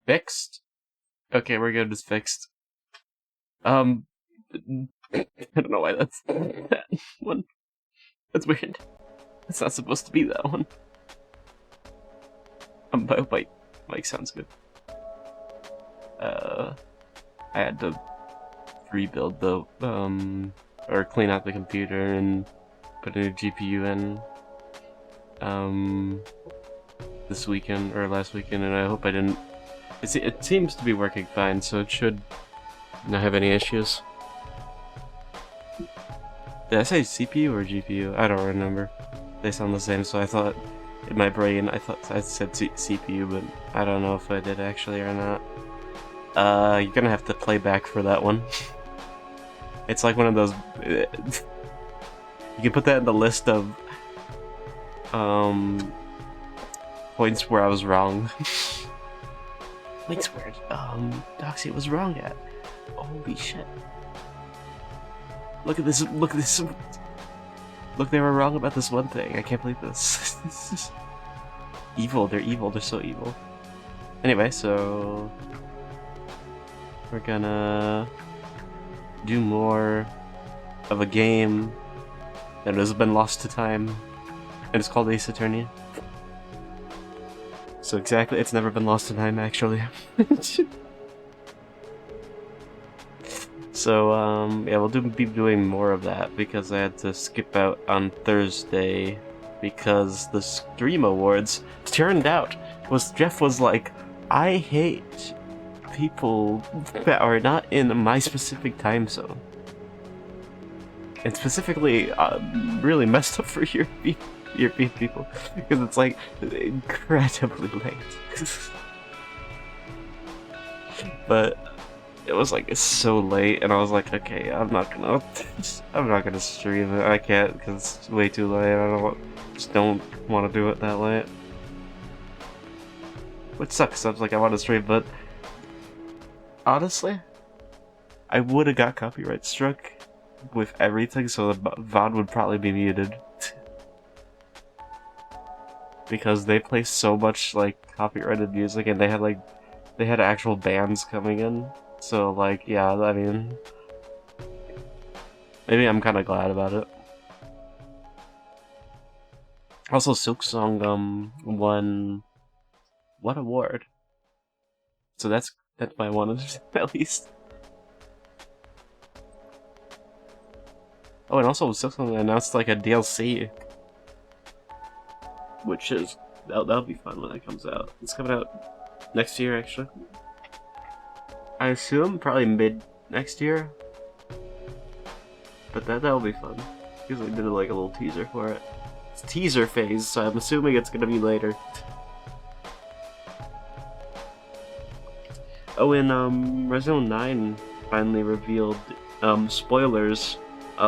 Fixed? Okay, we're good. It's fixed. I don't know why that's that one. That's weird. It's not supposed to be that one. I hope my mic sounds good. I had to rebuild the, or clean out the computer and put a new GPU in, this weekend, or last weekend, and I hope I didn't... It seems to be working fine, so it should not have any issues. Did I say CPU or GPU? I don't remember. They sound the same, so I thought, in my brain, I thought I said CPU, but I don't know if I did actually or not. You're gonna have to play back for that one. It's like one of those... you can put that in the list of points where I was wrong. Points where Doxy was wrong at. Holy shit. Look at this, look at this. Look, they were wrong about this one thing. I can't believe this. This is evil, they're so evil. Anyway, so we're gonna do more of a game that has been lost to time, and it's called Ace Attorney. So exactly, it's never been lost to time, actually. So, yeah, we'll be doing more of that, because I had to skip out on Thursday, because the Stream Awards turned out Jeff was like, I hate people that are not in my specific time zone. And specifically, really messed up for European people, because it's like incredibly late. But it was like, it's so late, and I was like, okay, I'm not gonna stream it. I can't, because it's way too late. Just don't want to do it that late. Which sucks. I was like, I want to stream, but honestly, I would have got copyright struck with everything, so the VOD would probably be muted. Because they play so much like copyrighted music, and they had actual bands coming in. So like, yeah, I mean, maybe I'm kind of glad about it. Also, Silksong won what award? So that's my one at least. Oh, and also Silksong announced like a DLC, which is that'll be fun when that comes out. It's coming out next year, actually. I assume probably mid next year, but that'll be fun because they did like a little teaser for it. It's teaser phase, so I'm assuming it's gonna be later. Oh, and Resident 9 finally revealed spoilers.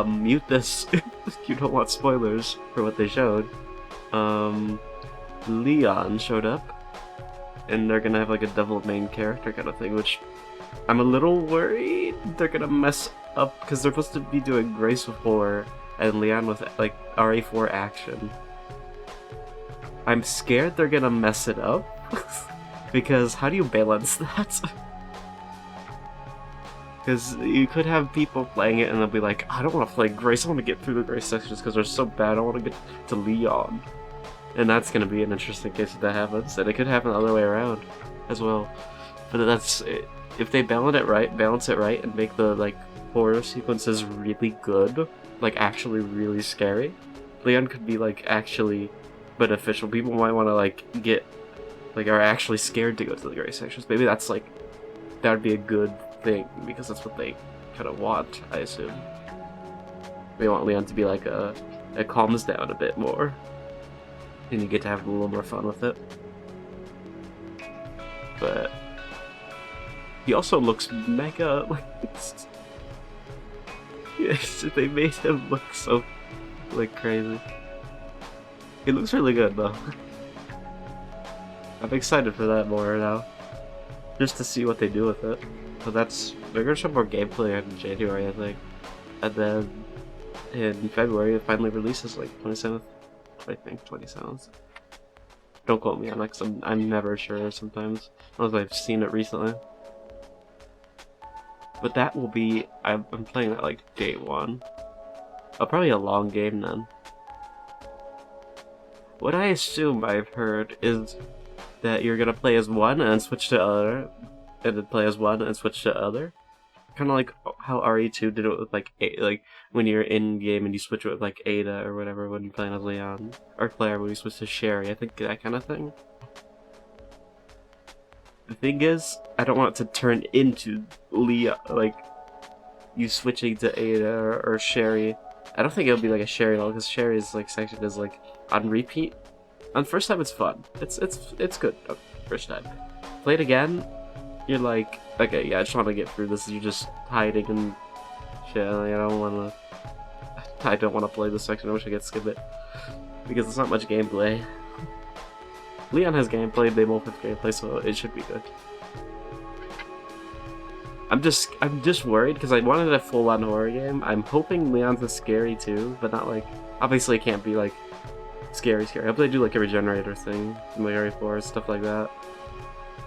Mute this if you don't want spoilers for what they showed. Leon showed up, and they're gonna have like a devil main character kind of thing, which I'm a little worried they're gonna mess up, because they're supposed to be doing Grace with 4 and Leon with like RA4 action. I'm scared they're gonna mess it up, because how do you balance that? Because you could have people playing it and they'll be like, I don't want to play Grace, I want to get through the Grace sections because they're so bad, I don't want to get to Leon. And that's going to be an interesting case if that happens, and it could happen the other way around as well. But that's, if they balance it right, and make the like horror sequences really good, like actually really scary, Leon could be like actually beneficial. People might want to like are actually scared to go to the Grace sections. Maybe that's like, that would be a good thing, because that's what they kind of want, I assume. They want Leon to be like it calms down a bit more, and you get to have a little more fun with it. But he also looks mega, like, yes, they made him look so like crazy. He looks really good though. I'm excited for that more now, just to see what they do with it. So they're gonna show more gameplay in January, I think, and then in February it finally releases, like 27th, I think 27th. Don't quote me on that, 'cause I'm never sure sometimes, unless I've seen it recently. But that will be... I'm playing that like day 1. Probably a long game then. What I assume I've heard is that you're gonna play as one and then switch to other, and then play as one and switch to other. Kind of like how RE2 did it with like when you're in game and you switch it with like Ada or whatever when you're playing as Leon, or Claire when you switch to Sherry. I think that kind of thing. The thing is, I don't want it to turn into Leon, like you switching to Ada or Sherry. I don't think it'll be like a Sherry level, because Sherry is like section is like on repeat. On first time it's fun. It's good. First time. Play it again. You're like, okay, yeah, I just want to get through this. You're just hiding and shit. Like, I don't want to play this section. I wish I could skip it because it's not much gameplay. Leon has gameplay. They both have gameplay, so it should be good. I'm just worried because I wanted a full-on horror game. I'm hoping Leon's is scary too, but not like, obviously it can't be like scary. I hope they do like a regenerator thing in like RE4, stuff like that.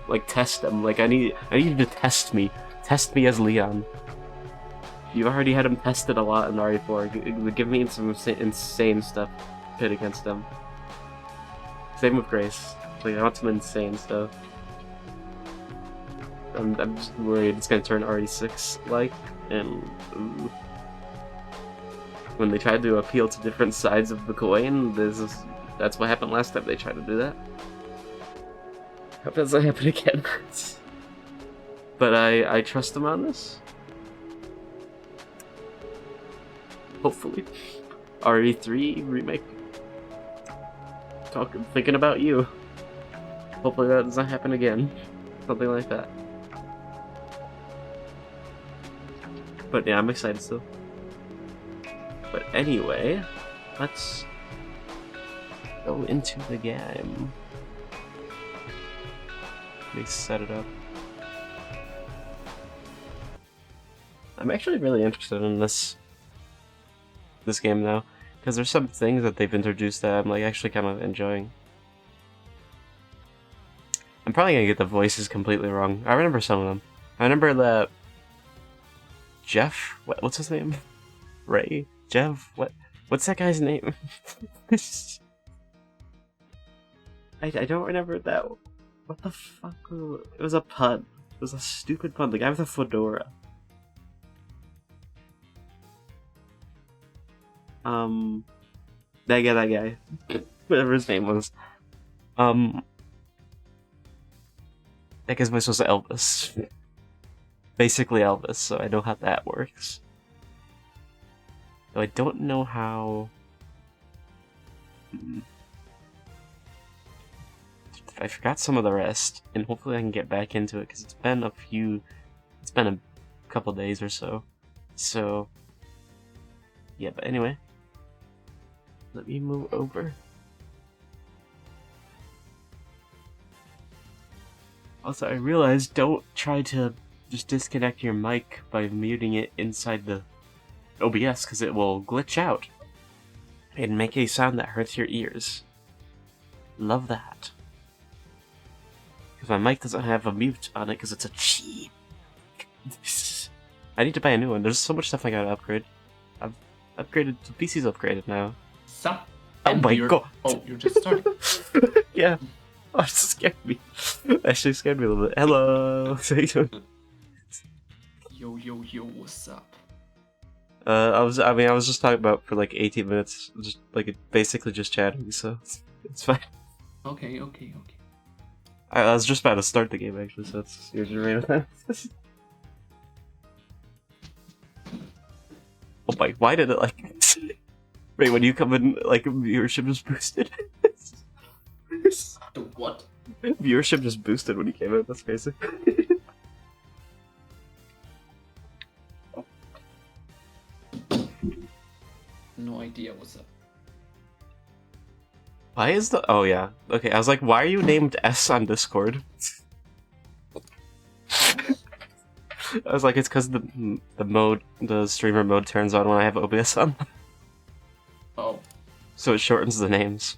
Like test them. Like I need you to test me as Leon. You've already had him tested a lot in RE4. Give me some insane stuff pit against them. Same with Grace. Like I want some insane stuff. I'm just worried it's gonna turn RE6 like, and ooh. When they tried to appeal to different sides of the coin, that's what happened last time they tried to do that. Hope that doesn't happen again. But I trust them on this. Hopefully. RE3 remake. Thinking about you. Hopefully that doesn't happen again. Something like that. But yeah, I'm excited still. But anyway, let's go into the game. Let me set it up. I'm actually really interested in this game now, because there's some things that they've introduced that I'm like actually kind of enjoying. I'm probably gonna get the voices completely wrong. I remember some of them. I remember that Jeff. What's his name? Ray? Jeff? What's that guy's name? I don't remember that. What the fuck? It was a pun. It was a stupid pun. The guy with the fedora. That guy. Whatever his name was. That guy's voice was Elvis. Basically Elvis, so I know how that works. Though I don't know how... I forgot some of the rest, and hopefully I can get back into it, because it's been a couple days or so. So... yeah, but anyway. Let me move over. Also, I realized don't try to just disconnect your mic by muting it inside the OBS, because it will glitch out and make a sound that hurts your ears. Love that. Because my mic doesn't have a mute on it because it's a cheap. I need to buy a new one. There's so much stuff I gotta upgrade. I've upgraded. The PC's upgraded now. Sup? Oh my god! Oh, you just started. Yeah. Oh, it scared me. Actually scared me a little bit. Hello. Yo, what's up? I was just talking about for like 18 minutes, just like basically just chatting, so it's fine. Okay. I was just about to start the game actually, so it's your right with that. Oh my! Why did it like? Wait, when you come in, like viewership just boosted. The what? Viewership just boosted when you came in. That's crazy. No idea what's up. Why is the... oh yeah. Okay, I was like, why are you named S on Discord? I was like, it's because the streamer mode turns on when I have OBS on. Oh. So it shortens the names.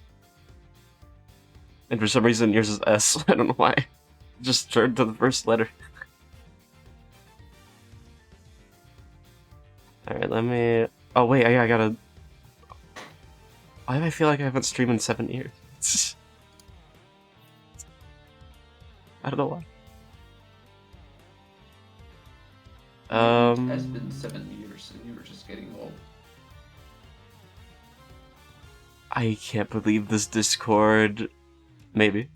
And for some reason yours is S. I don't know why. Just turned to the first letter. Alright, let me... Oh wait, I gotta... Why do I feel like I haven't streamed in 7 years? I don't know why. It has been 7 years and you were just getting old. I can't believe this Discord. Maybe.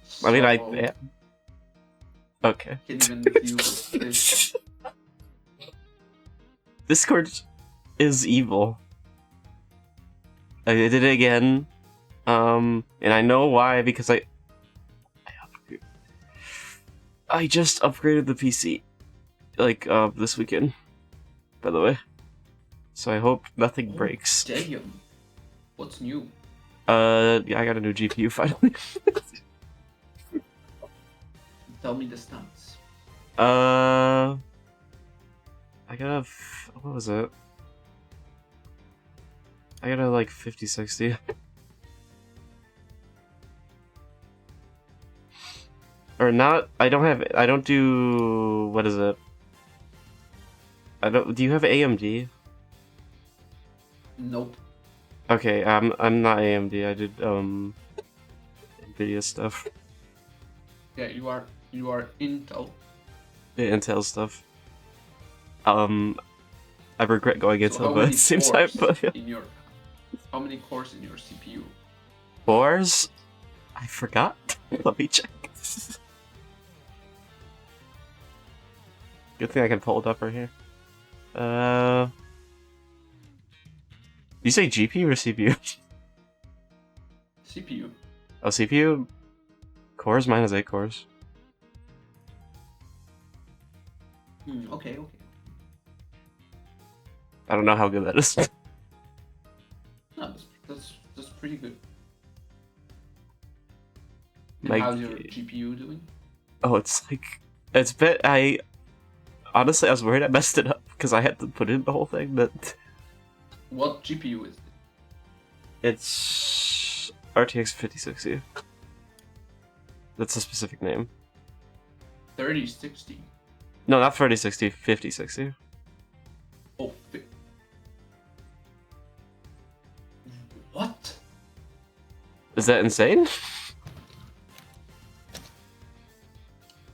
So, I mean, yeah. Okay. Can't even deal with this. Discord is evil. I did it again. And I know why, because I just upgraded the PC. Like, this weekend. By the way. So I hope nothing breaks. Damn. What's new? Yeah, I got a new GPU finally. Tell me the stats. I got a... What was it? I got a, like, 5060. Or not... I don't do... What is it? Do you have AMD? Nope. Okay, I'm not AMD. I did, NVIDIA stuff. Yeah, you are Intel. The Intel stuff. I regret going So Intel, but it seems like... How many cores in your CPU? Cores? I forgot. Let me check. Good thing I can pull it up right here. You say GPU or CPU? CPU. Oh, CPU? Cores? Mine has 8 cores. Okay. I don't know how good that is. No, that's pretty good. And Like, how's your GPU doing? oh, it's like... It's honestly, I was worried I messed it up, because I had to put in the whole thing, but... What GPU is it? It's... RTX 5060. That's a specific name. 3060. No, not 3060, 5060. Oh, what? Is that insane?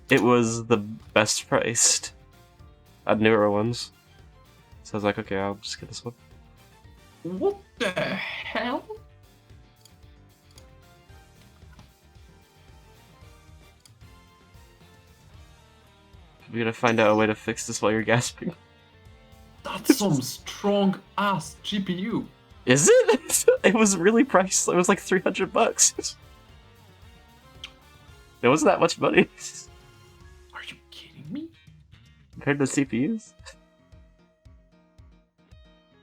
It was the best priced. Newer ones. So I was like, okay, I'll just get this one. What the hell? We gotta find out a way to fix this while you're gasping. That's some strong ass GPU. Is it? It was really priced. It was like $300. It wasn't that much money. Are you kidding me? Compared to CPUs?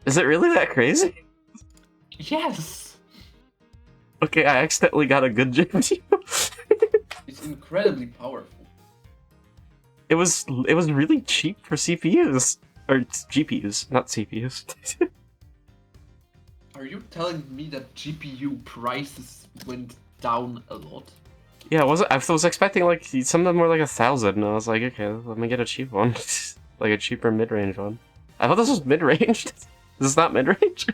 Is it really that crazy? Yes! Okay, I accidentally got a good GPU. It's incredibly powerful. It was really cheap for CPUs. Or GPUs, not CPUs. Are you telling me that GPU prices went down a lot? Yeah, I was expecting like some of them were like 1,000, and I was like, okay, let me get a cheap one. Like a cheaper mid-range one. I thought this was mid-range. This is not mid-range?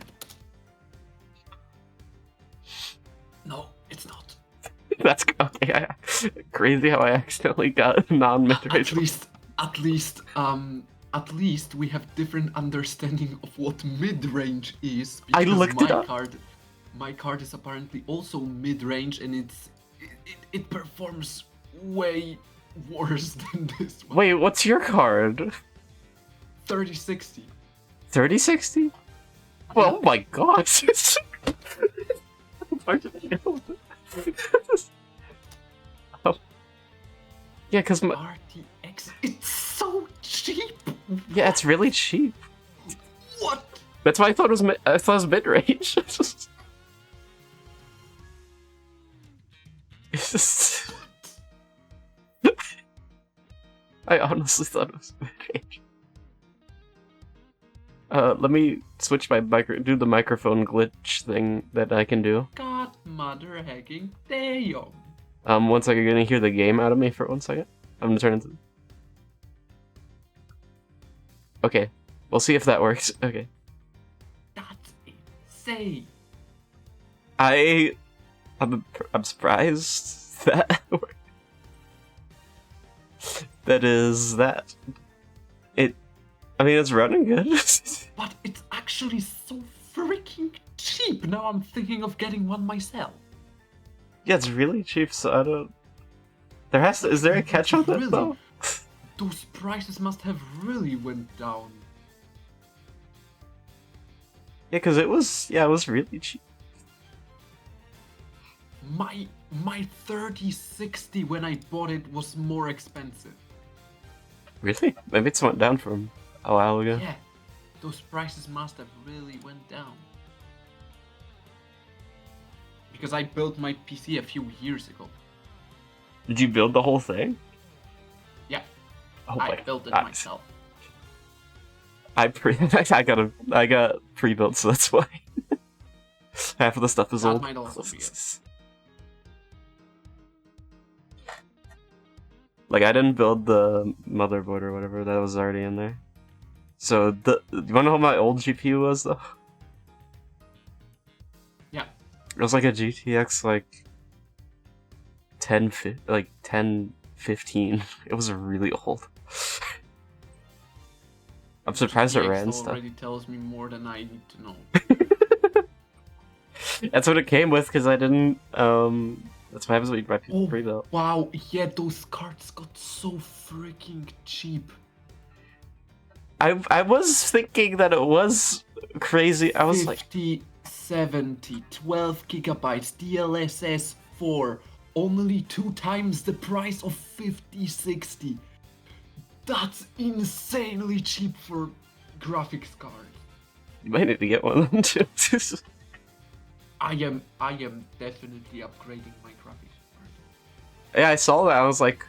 No, it's not. That's okay. Crazy how I accidentally got non-mid-range. At least we have different understanding of what mid-range is. I looked it up. My card is apparently also mid-range, and it performs way worse than this one. Wait, what's your card? 3060. 3060? Well, oh my god. Oh. Yeah, because my... RTX, it's so cheap! Yeah, it's really cheap. What? That's why I thought it was mid-range. It's just... I honestly thought it was mid-range. Let me switch my do the microphone glitch thing that I can do. Got my mother hacking damn. 1 second, you're gonna hear the game out of me for 1 second. I'm gonna turn into. Okay, we'll see if that works. Okay. That's insane. I'm surprised that worked. That is that. I mean, it's running good. But it's actually so freaking cheap. Now I'm thinking of getting one myself. Yeah, it's really cheap, so I don't... Is there a catch on that, Really? though? Those prices must have really went down. Yeah, because it was really cheap. My 3060 when I bought it was more expensive. Really? Maybe it's went down from a while ago. Yeah, those prices must have really went down. Because I built my PC a few years ago. Did you build the whole thing? Yeah, Oh I my built it God. myself. I got pre-built, so that's why. Half of the stuff is That old. might also be it. Like, I didn't build the motherboard or whatever, that was already in there. So, you wanna know what my old GPU was, though? Yeah. It was like a GTX, like, 1015. It was really old. I'm surprised it ran GTX stuff. already tells me more than I need to know. That's what it came with, because I didn't, that's what happens when you buy people pre-built. Wow, yeah, those cards got so freaking cheap. I was thinking that it was crazy. I was like, 5070, 12 gigabytes, DLSS 4, only 2 times the price of 5060. That's insanely cheap for graphics cards. you might need to get one of them too. I am definitely upgrading my graphics card. Yeah, I saw that. I was like,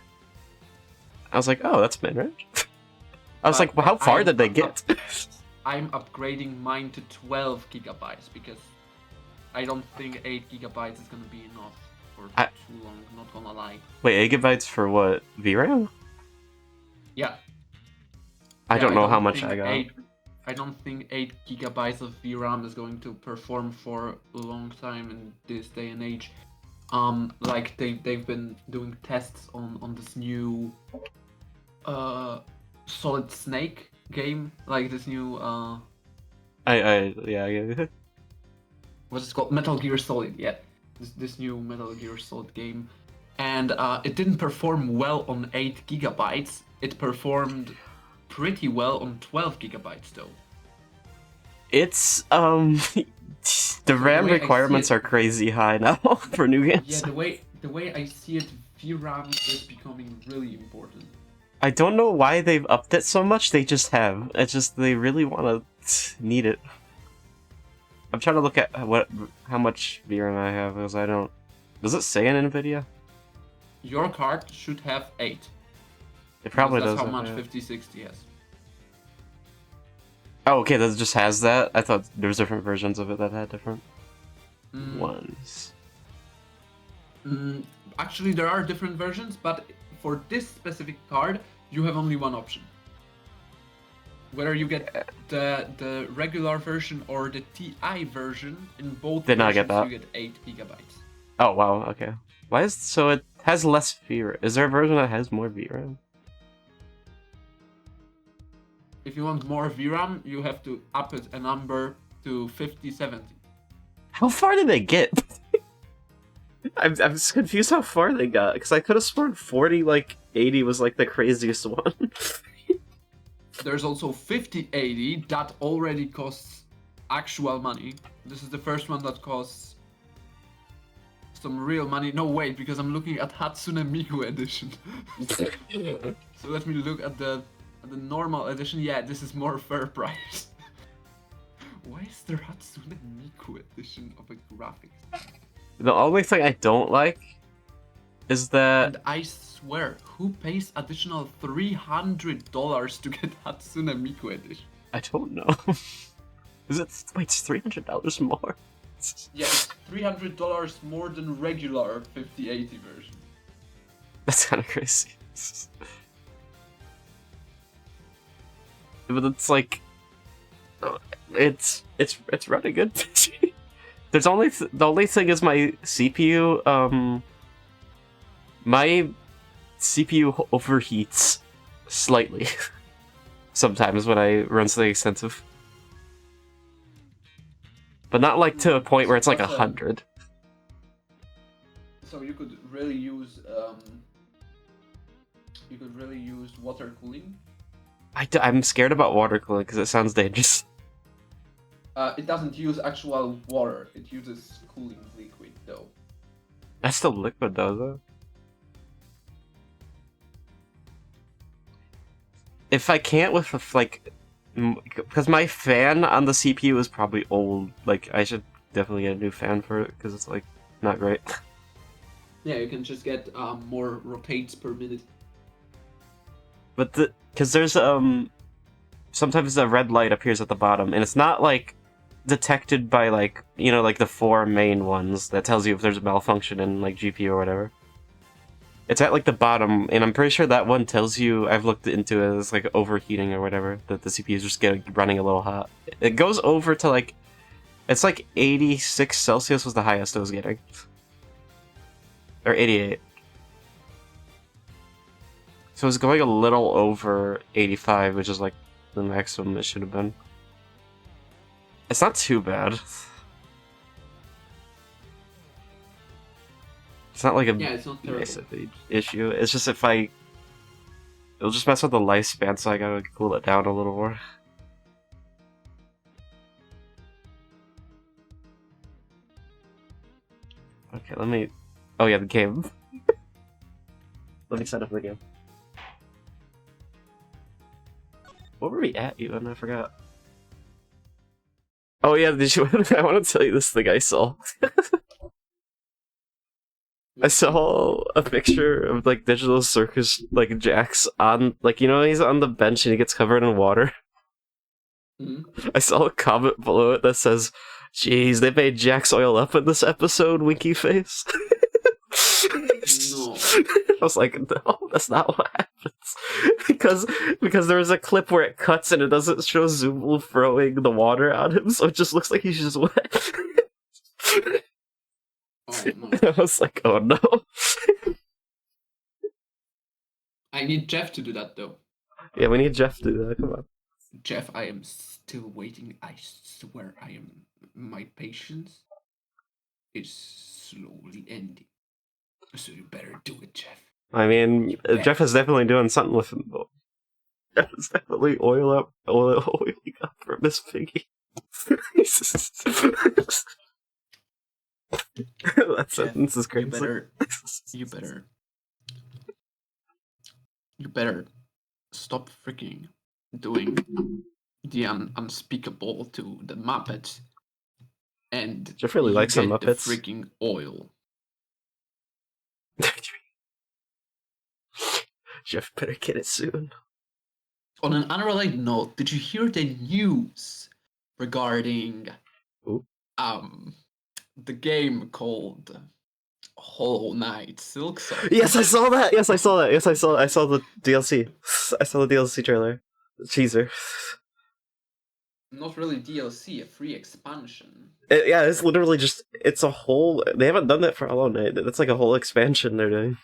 oh, that's mid-range. I was like, well, how far did they get? I'm upgrading mine to 12 gigabytes because I don't think 8 gigabytes is gonna be enough for too long, not gonna lie. Wait, 8 gigabytes for what? VRAM? Yeah. I don't know how much I got. I don't think 8 gigabytes of VRAM is going to perform for a long time in this day and age. Like they've been doing tests on this new Solid Snake game, like this new Yeah. what's it called? Metal Gear Solid, yeah. This new Metal Gear Solid game. And it didn't perform well on 8 gigabytes. It performed pretty well on 12 gigabytes though. It's the RAM requirements are crazy high now for new games. Yeah, the way I see it, VRAM is becoming really important. I don't know why they've upped it so much. They just have. It's just they really want to need it. I'm trying to look at how much VRAM I have because I don't. Does it say in NVIDIA? Your card should have 8. It probably does. That's how much 5060 has. Oh, okay, that just has that? I thought there was different versions of it that had different ones. Actually, there are different versions, but for this specific card, you have only one option. Whether you get the regular version or the TI version, in both versions you get 8 gigabytes. Oh, wow, okay. So it has less VRAM. Is there a version that has more VRAM? If you want more VRAM, you have to up it a number to 5070. How far did they get? I'm just confused how far they got, because I could have sworn 40, 80 was the craziest one. There's also 5080 that already costs actual money. This is the first one that costs some real money. No, wait, because I'm looking at Hatsune Miku edition. So let me look at the normal edition. Yeah, this is more fair price. Why is there Hatsune Miku edition of a graphics? The only thing I don't like is that... And I swear, who pays additional $300 to get Hatsune Miku edition? I don't know. Is it... Wait, it's $300 more? Yeah, it's $300 more than regular 5080 version. That's kind of crazy. But it's like, it's running good. There's the only thing is my CPU. My CPU overheats slightly sometimes when I run something extensive, but not like to a point where it's like 100. So you could really use water cooling. I'm scared about water cooling because it sounds dangerous. It doesn't use actual water. It uses cooling liquid though. That's still liquid though. If I can't with because my fan on the CPU is probably old. Like I should definitely get a new fan for it because it's like not great. Yeah, you can just get more rotates per minute. But because there's sometimes a red light appears at the bottom and it's not like detected by like like the 4 main ones that tells you if there's a malfunction in like GPU or whatever. It's at like the bottom, and I'm pretty sure that one tells you, I've looked into it, as like overheating or whatever, that the CPU is just running a little hot. It goes over to like, it's like 86 Celsius was the highest I was getting. Or 88. So it's going a little over 85, which is like the maximum it should have been. It's not too bad. It's not like a it's not massive issue. It's just it'll just mess with the lifespan, so I gotta cool it down a little more. Okay, let me... Oh yeah, the game. Let me set up the game. What were we at even? I forgot. Oh yeah, I want to tell you this thing I saw. I saw a picture of like Digital Circus like Jax on he's on the bench and he gets covered in water. Mm-hmm. I saw a comment below it that says, "Jeez, they made Jax oil up in this episode, winky face." No. I was like, no, that's not what happens. Because there was a clip where it cuts and it doesn't show Zubul throwing the water at him, so it just looks like he's just wet. Oh, no. I was like, oh no. I need Jeff to do that though. Yeah, we need Jeff to do that, come on. Jeff, I am still waiting. I swear my patience is slowly ending. So you better do it, Jeff. I mean, Jeff is definitely doing something with him, though. Jeff is definitely oiling up for Miss Piggy. That sentence is crazy. You better stop freaking doing the unspeakable to the Muppets, and Jeff really likes the Muppets. The freaking oil. Jeff better get it soon. On an unrelated note, did you hear the news regarding the game called Hollow Knight Silksong? Yes, I saw that. I saw the DLC. I saw the DLC trailer. The teaser. Not really DLC, a free expansion. It's literally just, it's a whole, they haven't done that for Hollow Knight. It's like a whole expansion they're doing.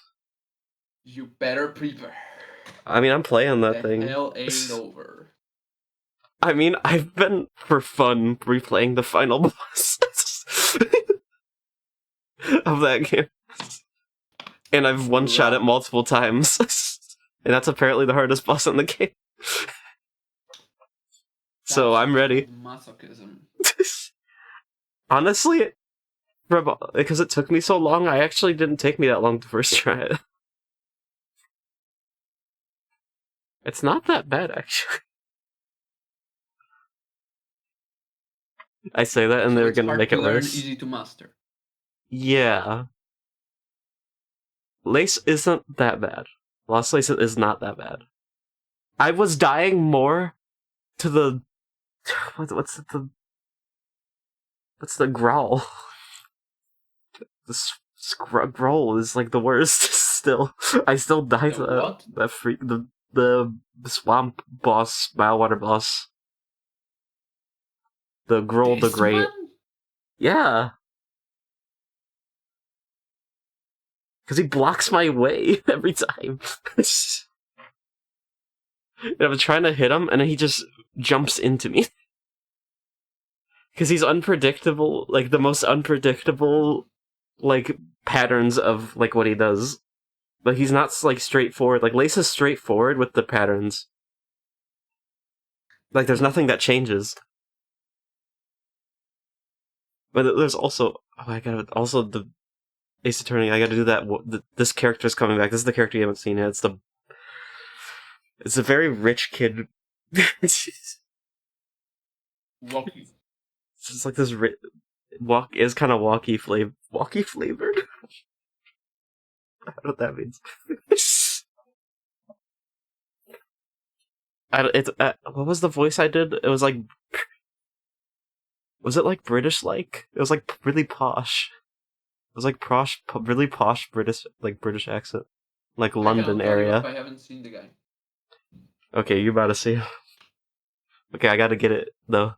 You better prepare. I mean, I'm playing that thing. The hell ain't over. I mean, I've been, for fun, replaying the final boss of that game. And I've one-shot it multiple times. And that's apparently the hardest boss in the game. So I'm ready. Masochism. Honestly, because it took me so long, I actually didn't take me that long to first try it. It's not that bad, actually. I say that, and so they're gonna make it worse. Easy to master. Yeah. Lace isn't that bad. Lost Lace is not that bad. I was dying more to the... What's it? That's the growl. This growl is like the worst. Still, I still die to that freak. The swamp boss, Biowater boss. The Growl the Great. One? Yeah. Because he blocks my way every time. And I'm trying to hit him, and then he just jumps into me. Because he's unpredictable, like, the most unpredictable, like, patterns of, like, what he does. But he's not, like, straightforward. Like, Lace is straightforward with the patterns. Like, there's nothing that changes. But there's also... Oh, I gotta... Also, the Ace Attorney, I gotta do that... This character's coming back. This is the character you haven't seen yet. It's a very rich kid. Walkie. It's just like this... is kind of walkie flavored. Walkie flavored? I don't know what that means. What was the voice I did? It was like... Was it like British-like? It was like really posh. It was like really posh British accent. Like London area. I haven't seen the guy. Okay, you about to see him. Okay, I gotta get it, though.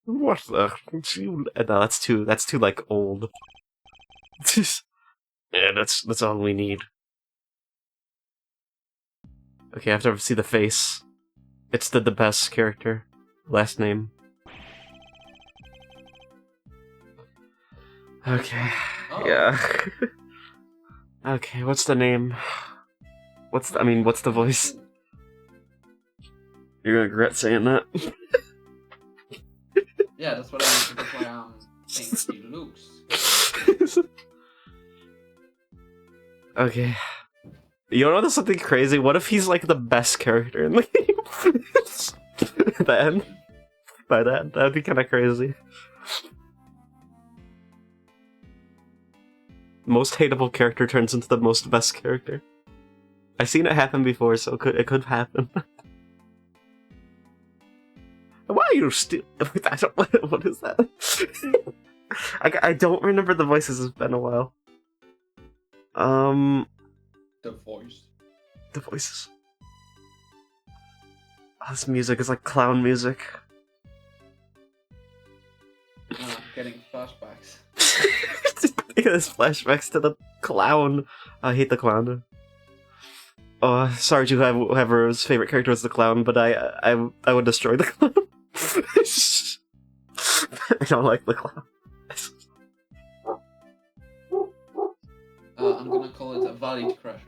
What the... No, that's too like, old. Yeah, that's all we need. Okay, I have to see the face. It's the best character. Last name. Okay. Oh. Yeah. Okay, what's the name? What's the voice? You're gonna regret saying that. Yeah, that's why I'm saying he looks. Okay. You wanna know something crazy? What if he's like the best character in the game? Then, by that'd be kinda crazy. Most hateable character turns into the most best character. I've seen it happen before, so it could happen. Why are you still... What is that? I don't remember the voices, it's been a while. The voice. The voices. Oh, this music is like clown music. Getting flashbacks. There's flashbacks to the clown. I hate the clown. Oh, sorry to whoever's favorite character was the clown, but I would destroy the clown. I don't like the clown. I'm gonna call it a valid crash out.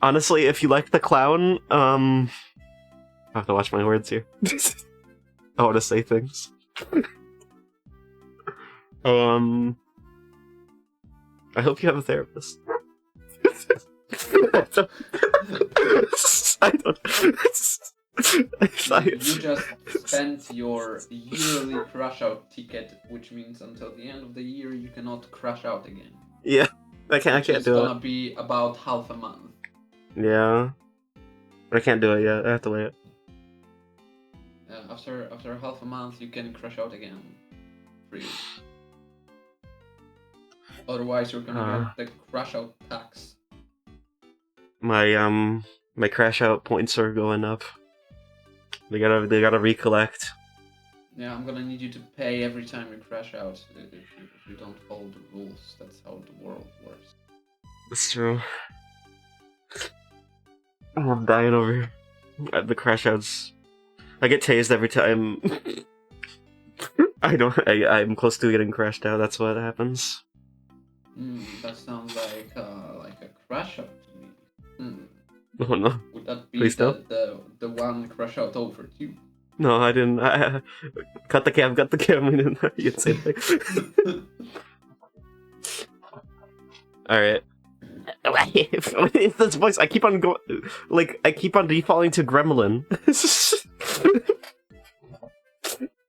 Honestly, if you like the clown, I have to watch my words here. I want to say things. I hope you have a therapist. I don't. You just spent your yearly crash out ticket, which means until the end of the year you cannot crash out again. Yeah, I can't do it. It's gonna be about half a month. Yeah, but I can't do it yet. I have to wait. After half a month, you can crash out again. Free. Otherwise, you're gonna get the crash out tax. My crash out points are going up. They gotta recollect. Yeah, I'm gonna need you to pay every time you crash out if you don't follow the rules. That's how the world works. That's true. Oh, I'm dying over here. The crash outs. I get tased every time. I'm close to getting crashed out. That's what happens. That sounds like a crash out to me. Oh no. Would that be the one crash out over you? No, I didn't. Cut the cam. You didn't say anything. Alright. It's this voice. I keep on defaulting to Gremlin.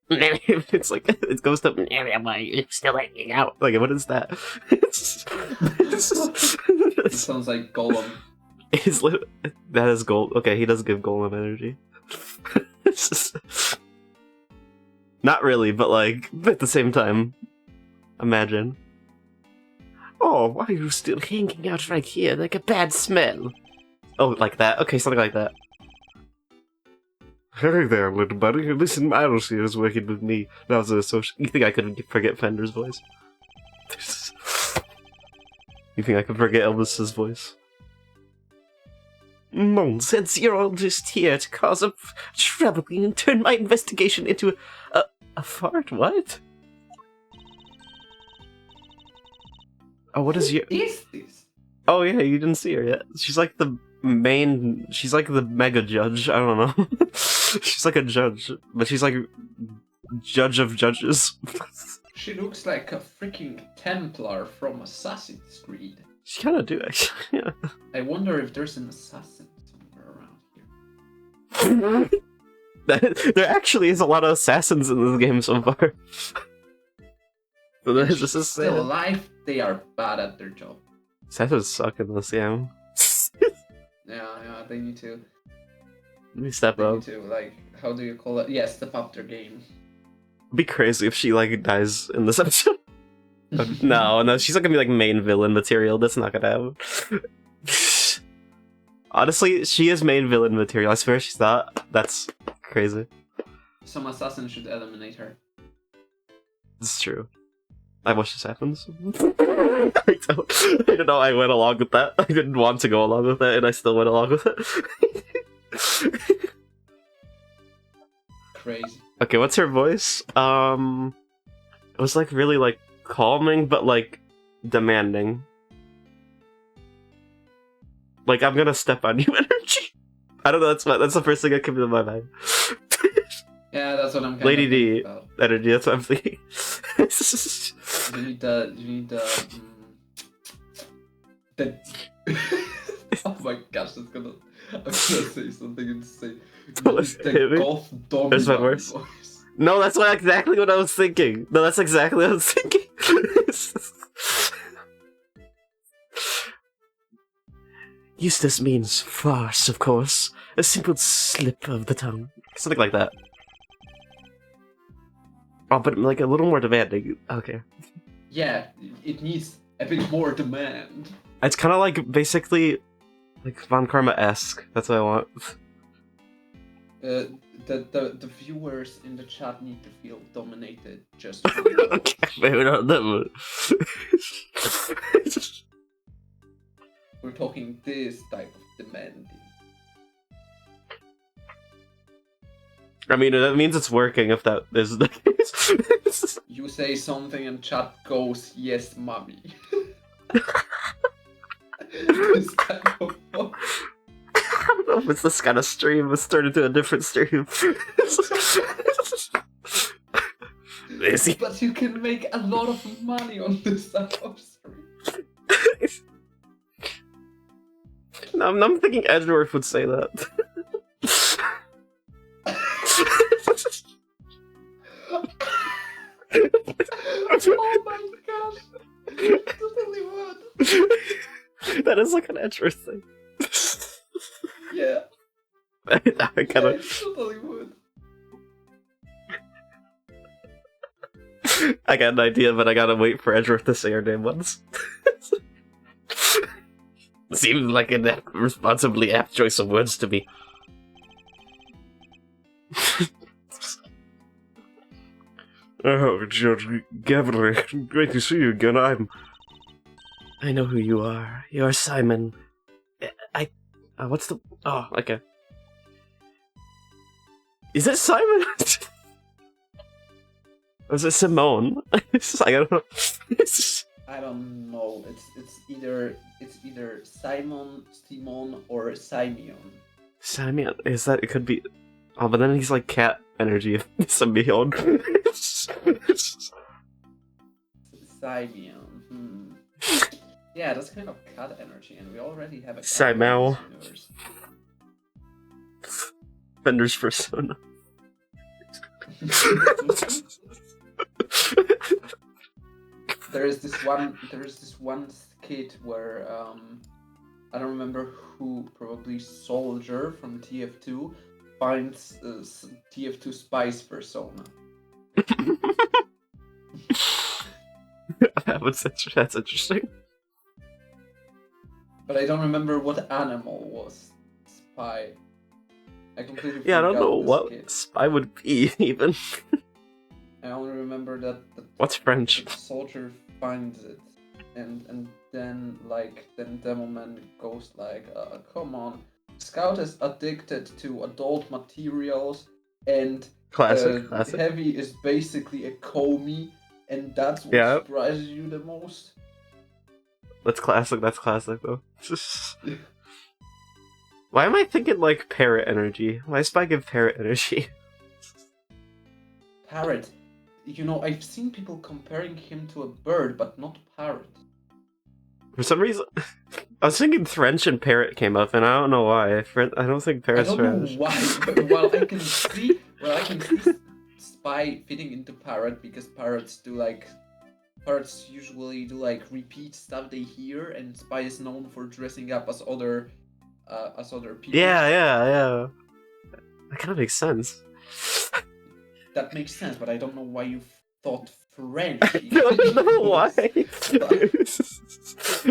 It's like it goes to you're still hanging out. Like, what is that? It sounds like Golem. That is Golem. Okay, he does give Golem energy. Not really, but like at the same time. Imagine. Oh, why are you still hanging out right here like a bad smell? Oh, like that? Okay, something like that. Hey there, little buddy. Listen, Miles here is working with me. That was a social. You think I could forget Fender's voice? You think I could forget Elvis's voice? Nonsense, you're all just here to cause a trouble and turn my investigation into a fart? What? Oh, what is your... Is this? Oh yeah, you didn't see her yet. She's like the main... She's like the mega judge, I don't know. She's like a judge, but she's like... Judge of judges. She looks like a freaking Templar from Assassin's Creed. She kinda do, actually, yeah. I wonder if there's an assassin somewhere around here. There actually is a lot of assassins in this game so far. So this is still alive, they are bad at their job. Assassins suck in this game. Yeah, they need to. Let me step They up. need to, like, how do you call it? Yeah, step up their game. It'd be crazy if she, like, dies in this episode. No, she's not gonna be, like, main villain material. That's not gonna happen. Honestly, she is main villain material. I swear she's not. That's crazy. Some assassin should eliminate her. It's true. I wish this happens. I don't know, I went along with that. I didn't want to go along with it, and I still went along with it. Crazy. Okay, what's her voice? It was like really like calming, but like demanding. Like, I'm gonna step on you energy. I don't know, that's the first thing that came to my mind. Yeah, that's what I'm kind Lady of D about. energy, that's what I'm thinking. You need the oh my gosh, I'm gonna say something insane. You need the goth There's my dominant voice. voice. No, that's exactly what I was thinking. No, that's exactly what I was thinking. Eustace means farce, of course. A simple slip of the tongue. Something like that. Oh, but like a little more demanding. Okay. Yeah, it needs a bit more demand. It's kind of like, basically, like Von Karma-esque. That's what I want. The viewers in the chat need to feel dominated just Okay, maybe not that one. We're talking this type of demanding. I mean, that means it's working if that is the case. You say something and chat goes, yes, mommy. This type of I don't know if it's this kind of stream. Let's turn into a different stream. But you can make a lot of money on this type of stream. No, I'm thinking Edgeworth would say that. Oh my gosh! Totally would. That is like an Edgeworth thing. Yeah. I gotta... I totally would. I got an idea, but I gotta wait for Edgeworth to say her name once. Seems like a responsibly apt choice of words to me. Oh, Judge Gambit, great to see you again. I know who you are. You are Simon. What's the... Oh, okay. Is it Simon? Or is it Simone? I don't know. I don't know. It's either Simon, or Simeon. Simeon? Is that... It could be... Oh, but then he's like cat energy. Simeon. Simeon. Yeah, that's kind of cat energy, and we already have a cat Simel. in this universe. Fender's persona. There is this one skit where I don't remember who, probably Soldier from TF2 finds TF2 Spy's persona. That's interesting. But I don't remember what animal was Spy. I completely Yeah, I don't forgot know this what kid. spy would be, even. I only remember that What's French? the soldier finds it, and then Demoman goes like, come on, Scout is addicted to adult materials, and Classic. Heavy is basically a comey, and that's what Yeah. surprises you the most. That's classic though. Why am I thinking like parrot energy? Why does Spy give parrot energy? Parrot. You know, I've seen people comparing him to a bird, but not parrot. For some reason, I was thinking French and parrot came up, and I don't know why. I don't think parrot's I don't French. know why, but while I can see Spy fitting into parrot, because parrots usually do like repeat stuff they hear, and Spy is known for dressing up as other people. Yeah. That kind of makes sense. That makes sense, but I don't know why you thought French. I don't know why.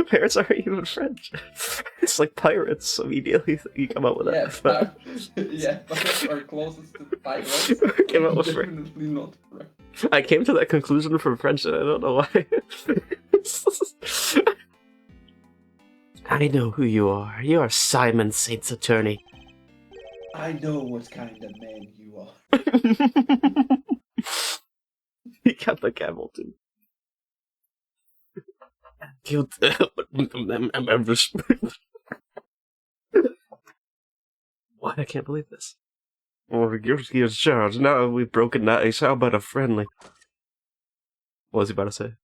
Parrots aren't even French. It's like pirates immediately. You come up with that. Pirates are closest to pirates. Came up with definitely not French. I came to that conclusion from French, and I don't know why. I know who you are. You are Simon Saint's attorney. I know what kind of man you are. He got the camel too. Killed. I'm just. Why? I can't believe this. Oh, you're charged. Now we've broken that ice. How about a friendly? What was he about to say?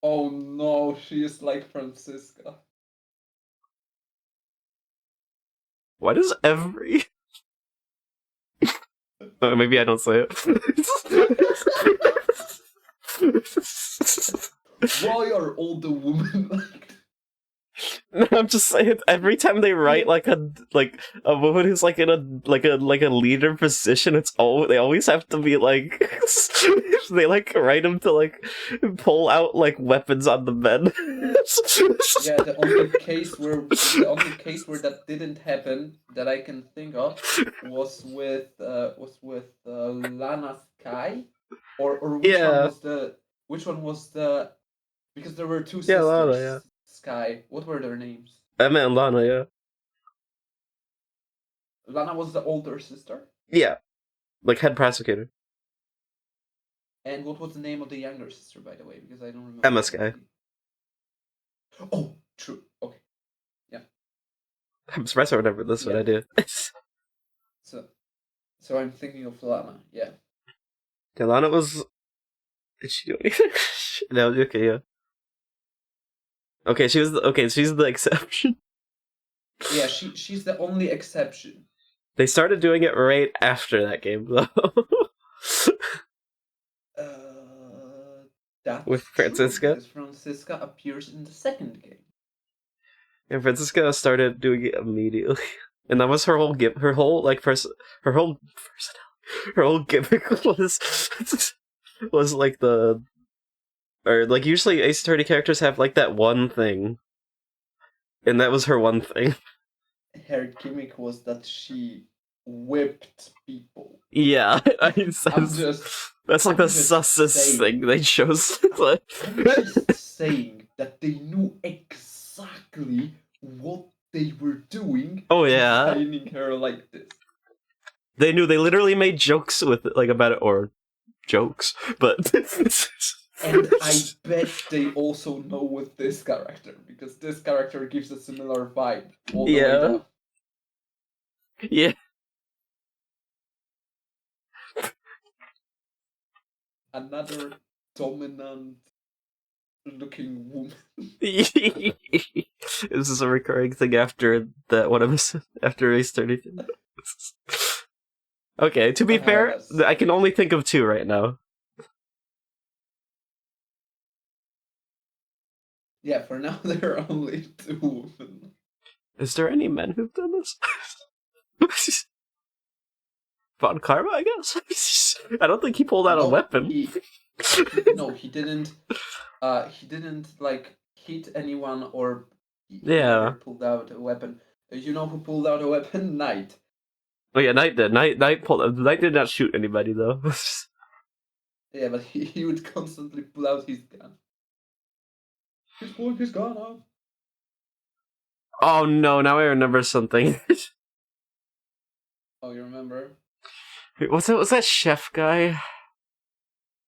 Oh no, she is like Francisca. Why does every... Oh, maybe I don't say it. Why are all the women like... No, I'm just saying. Every time they write like a woman who's like in a leader position, they always have to be like they like write them to like pull out like weapons on the men. Yeah, the only case where that didn't happen that I can think of was with Lana Sky, or which one was the because there were two sisters. Lana, yeah. Sky. What were their names? Emma and Lana, yeah. Lana was the older sister. Yeah, like head prosecutor. And what was the name of the younger sister, by the way? Because I don't remember. Emma Sky. Oh, true. Okay. Yeah. I'm surprised I remember this one. I did. So I'm thinking of Lana. Yeah. Yeah, Lana was. Did she do anything? No. Okay. Yeah. Okay, she's the exception. Yeah, she's the only exception. They started doing it right after that game, though. That's with Francisca. Because Francisca appears in the second game. And Francisca started doing it immediately, and that was her whole gimmick was like the. Or, like, usually Ace Attorney characters have, like, that one thing. And that was her one thing. Her gimmick was that she whipped people. Yeah, that's like the sussest thing they chose. I'm just saying that they knew exactly what they were doing. Oh, yeah. Designing her like this. They knew, they literally made jokes with it, like, about it, or jokes, but... And I bet they also know with this character, because this character gives a similar vibe all the way down. Yeah. Another dominant looking woman. This is a recurring thing after that one of us, after Ace 32. Okay, to be fair, I can only think of two right now. Yeah, for now there are only two women. Is there any men who've done this? Von Karma, I guess? I don't think he pulled out a weapon. No, he didn't. He didn't like hit anyone or he never Yeah. pulled out a weapon. You know who pulled out a weapon? Knight. Oh yeah, Knight did. Knight did not shoot anybody though. Yeah, but he would constantly pull out his gun. He's pulling his gun out. Oh no! Now I remember something. Oh, you remember? What's that? Was that chef guy?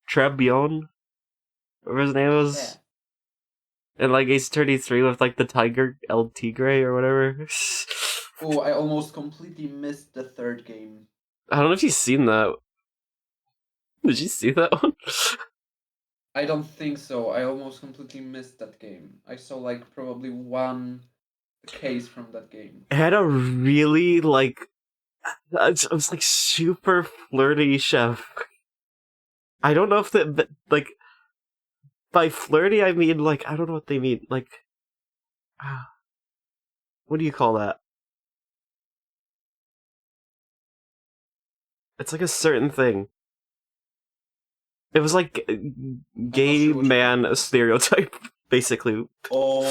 Trebion, whatever his name was, Yeah. and like Ace 33 with like the tiger El Tigre or whatever. Oh, I almost completely missed the third game. I don't know if you've seen that. Did you see that one? I don't think so. I almost completely missed that game. I saw like probably one case from that game. It had a really like, it was like super flirty chef. I don't know if that, like, by flirty I mean like, I don't know what they mean. Like, what do you call that? It's like a certain thing. It was like gay sure man stereotype, basically. Oh,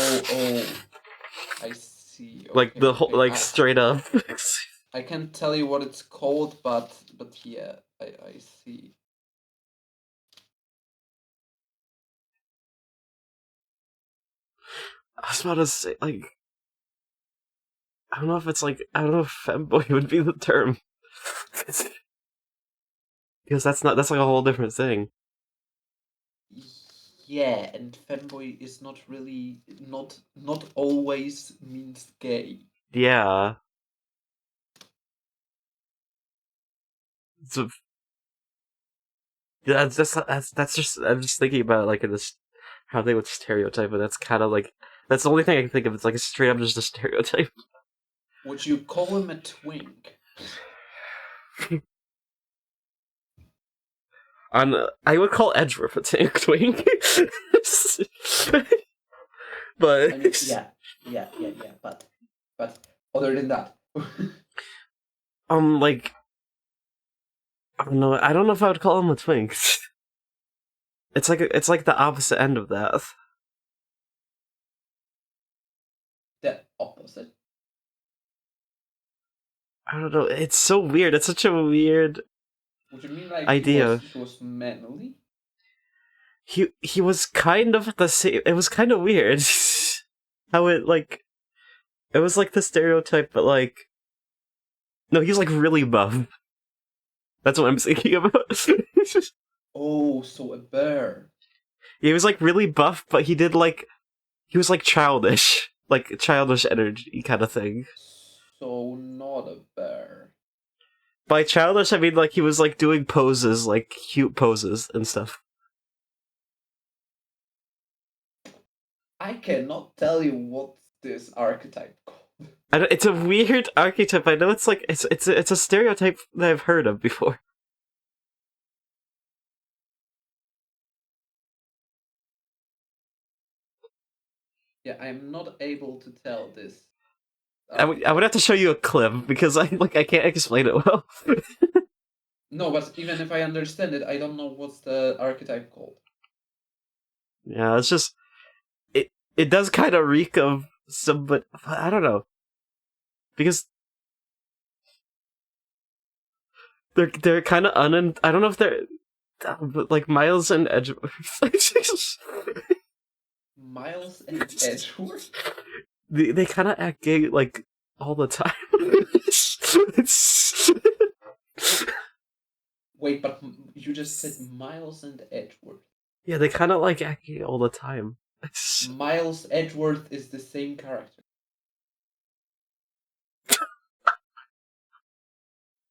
I see. Okay, Like the whole, okay. like straight up. I can't tell you what it's called, but yeah, I see. I was about to say, like, I don't know if it's like, I don't know if femboy would be the term. Because that's like a whole different thing. Yeah, and femboy is not really not always means gay. Yeah. So, yeah, that's just, I'm just thinking about it, like, in this, how they would stereotype it. That's kind of like, that's the only thing I can think of. It's like straight up just a stereotype. Would you call him a twink? I would call Edgeworth a twink. But I mean, yeah. But other than that, like, I don't know if I would call him a twink. It's like the opposite end of that. the opposite. I don't know. It's so weird. It's such a weird Would you mean like idea. he was manly? He was kind of the same. It was kind of weird how it like. It was like the stereotype, but like, no, he's like really buff. That's what I'm thinking about. Oh, so a bear. He was like really buff, but he was like childish, like childish energy kind of thing. So not a bear. By childish, I mean like he was like doing poses, like cute poses and stuff. I cannot tell you what's this archetype called. It's a weird archetype. I know it's like it's a stereotype that I've heard of before. Yeah, I'm not able to tell this. I would have to show you a clip because I can't explain it well. No, but even if I understand it, I don't know what's the archetype called. Yeah, it's just it does kind of reek of some, but I don't know because they're kind of I don't know if they're but like Miles and Edgeworth. Miles and Edgeworth? They kind of act gay like all the time. It's... Wait, but you just said Miles and Edgeworth. Yeah, they kind of like act gay all the time. Miles Edgeworth is the same character.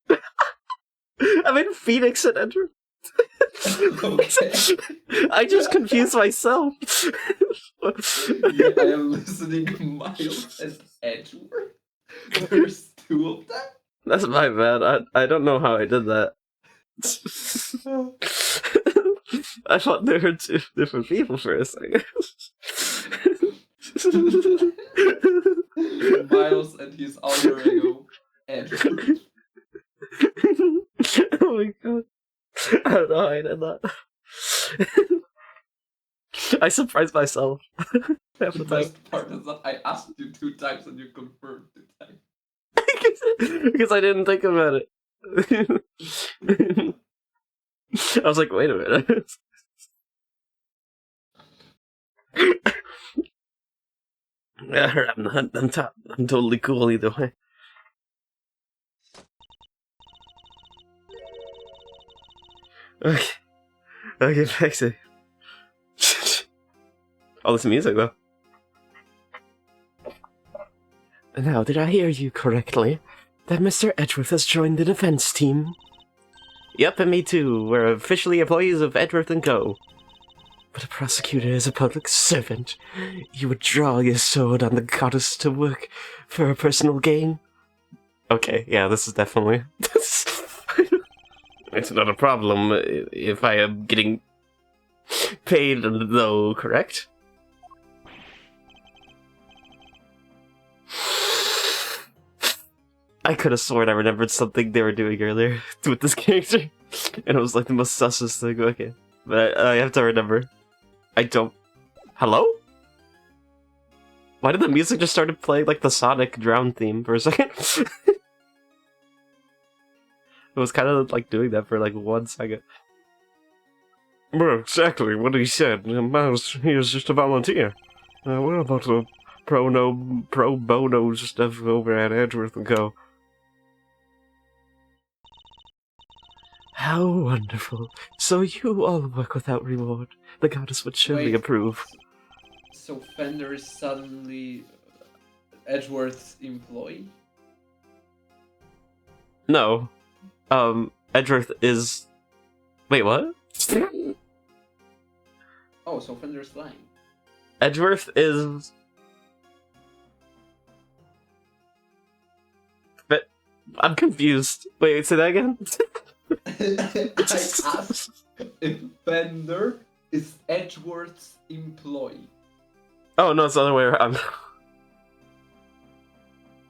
I mean Phoenix and Edgeworth. Okay. I just confused myself. Yeah, I am listening. Miles and Edgeworth. There's two of them. That's my bad. I don't know how I did that. I thought they were two different people for a second. Miles and his alter ego, Edgeworth. Oh my god. I don't know how I did that. I surprised myself. The best part is that I asked you 2 times and you confirmed 2 times. Because I didn't think about it. I was like, wait a minute. I'm totally cool either way. Okay. Okay, back to... all this music, though. Now, did I hear you correctly? That Mr. Edgeworth has joined the defense team? Yep, and me too. We're officially employees of Edgeworth & Co. But a prosecutor is a public servant. You would draw your sword on the goddess to work for her personal gain? Okay, yeah, this is definitely... It's not a problem if I am getting paid, though, correct? I could have sworn I remembered something they were doing earlier with this character, and it was like the most sussest thing. Okay, but I have to remember. I don't... Hello? Why did the music just started playing like the Sonic drown theme for a second? It was kind of like doing that for like 1 second. Well, exactly what he said. Miles, he is just a volunteer. What about the pro bono stuff over at Edgeworth & Co.? How wonderful. So you all work without reward. The goddess would surely approve. So Fender is suddenly Edgeworth's employee? No. Edgeworth is... Wait, what? Oh, so Fender's lying. Edgeworth is... But... I'm confused. Wait, say that again? I asked if Fender is Edgeworth's employee. Oh, no, it's the other way around.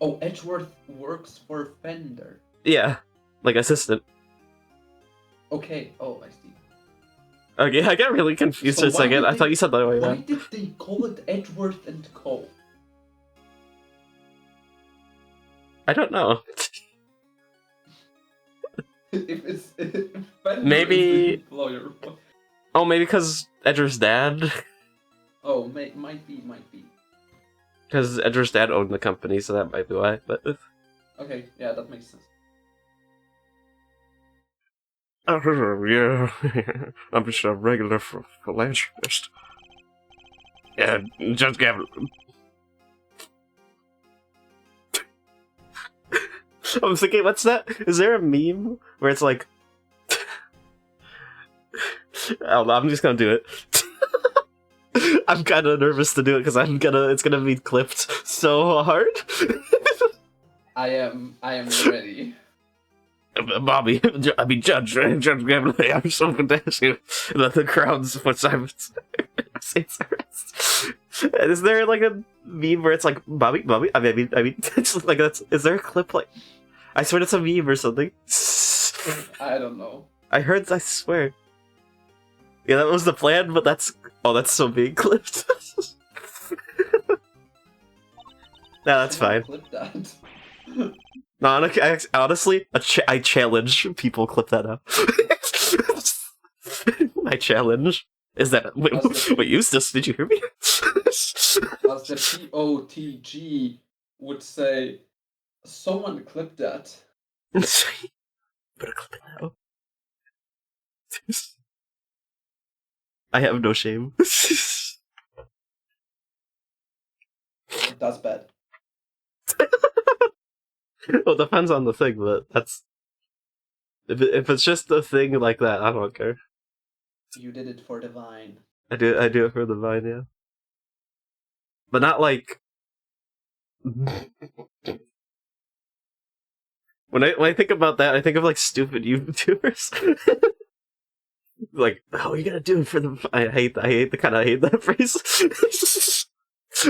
Oh, Edgeworth works for Fender. Yeah, like assistant. Okay, oh, I see. Okay, I got really confused for a second. I thought you said the other way Why around. did they call it Edgeworth and Co? I don't know. if Fender Maybe... is the employer. Oh, maybe because Edgeworth's dad? Oh, might be. Because Edgeworth's dad owned the company, so that might be why, but... Okay, yeah, that makes sense. Yeah, I'm just a regular philanthropist. Yeah, just Gambit. I was thinking, what's that? Is there a meme where it's like... I don't know, I'm just gonna do it. I'm kind of nervous to do it because it's gonna be clipped so hard. I am ready. Bobby, Judge Gambit, I'm so fantastic that the crowd's what Simon's. Is there like a meme where it's like Bobby? I mean, it's like is there a clip like? I swear it's a meme or something. I don't know. I swear. Yeah, that was the plan, but that's so being clipped. No, that's fine. Clip that. No, honestly, I challenge people clip that up. My challenge is that... Wait, Eustace, did you hear me? As the POTG would say, someone clip that. Better clip it now. I have no shame. That's bad. Well, it depends on the thing, but that's... If it's just a thing like that, I don't care. You did it for the Vine. I do it for the Vine, yeah. But not like... When I think about that, I think of like stupid YouTubers. Like, oh, you gotta do it for the... I hate that phrase.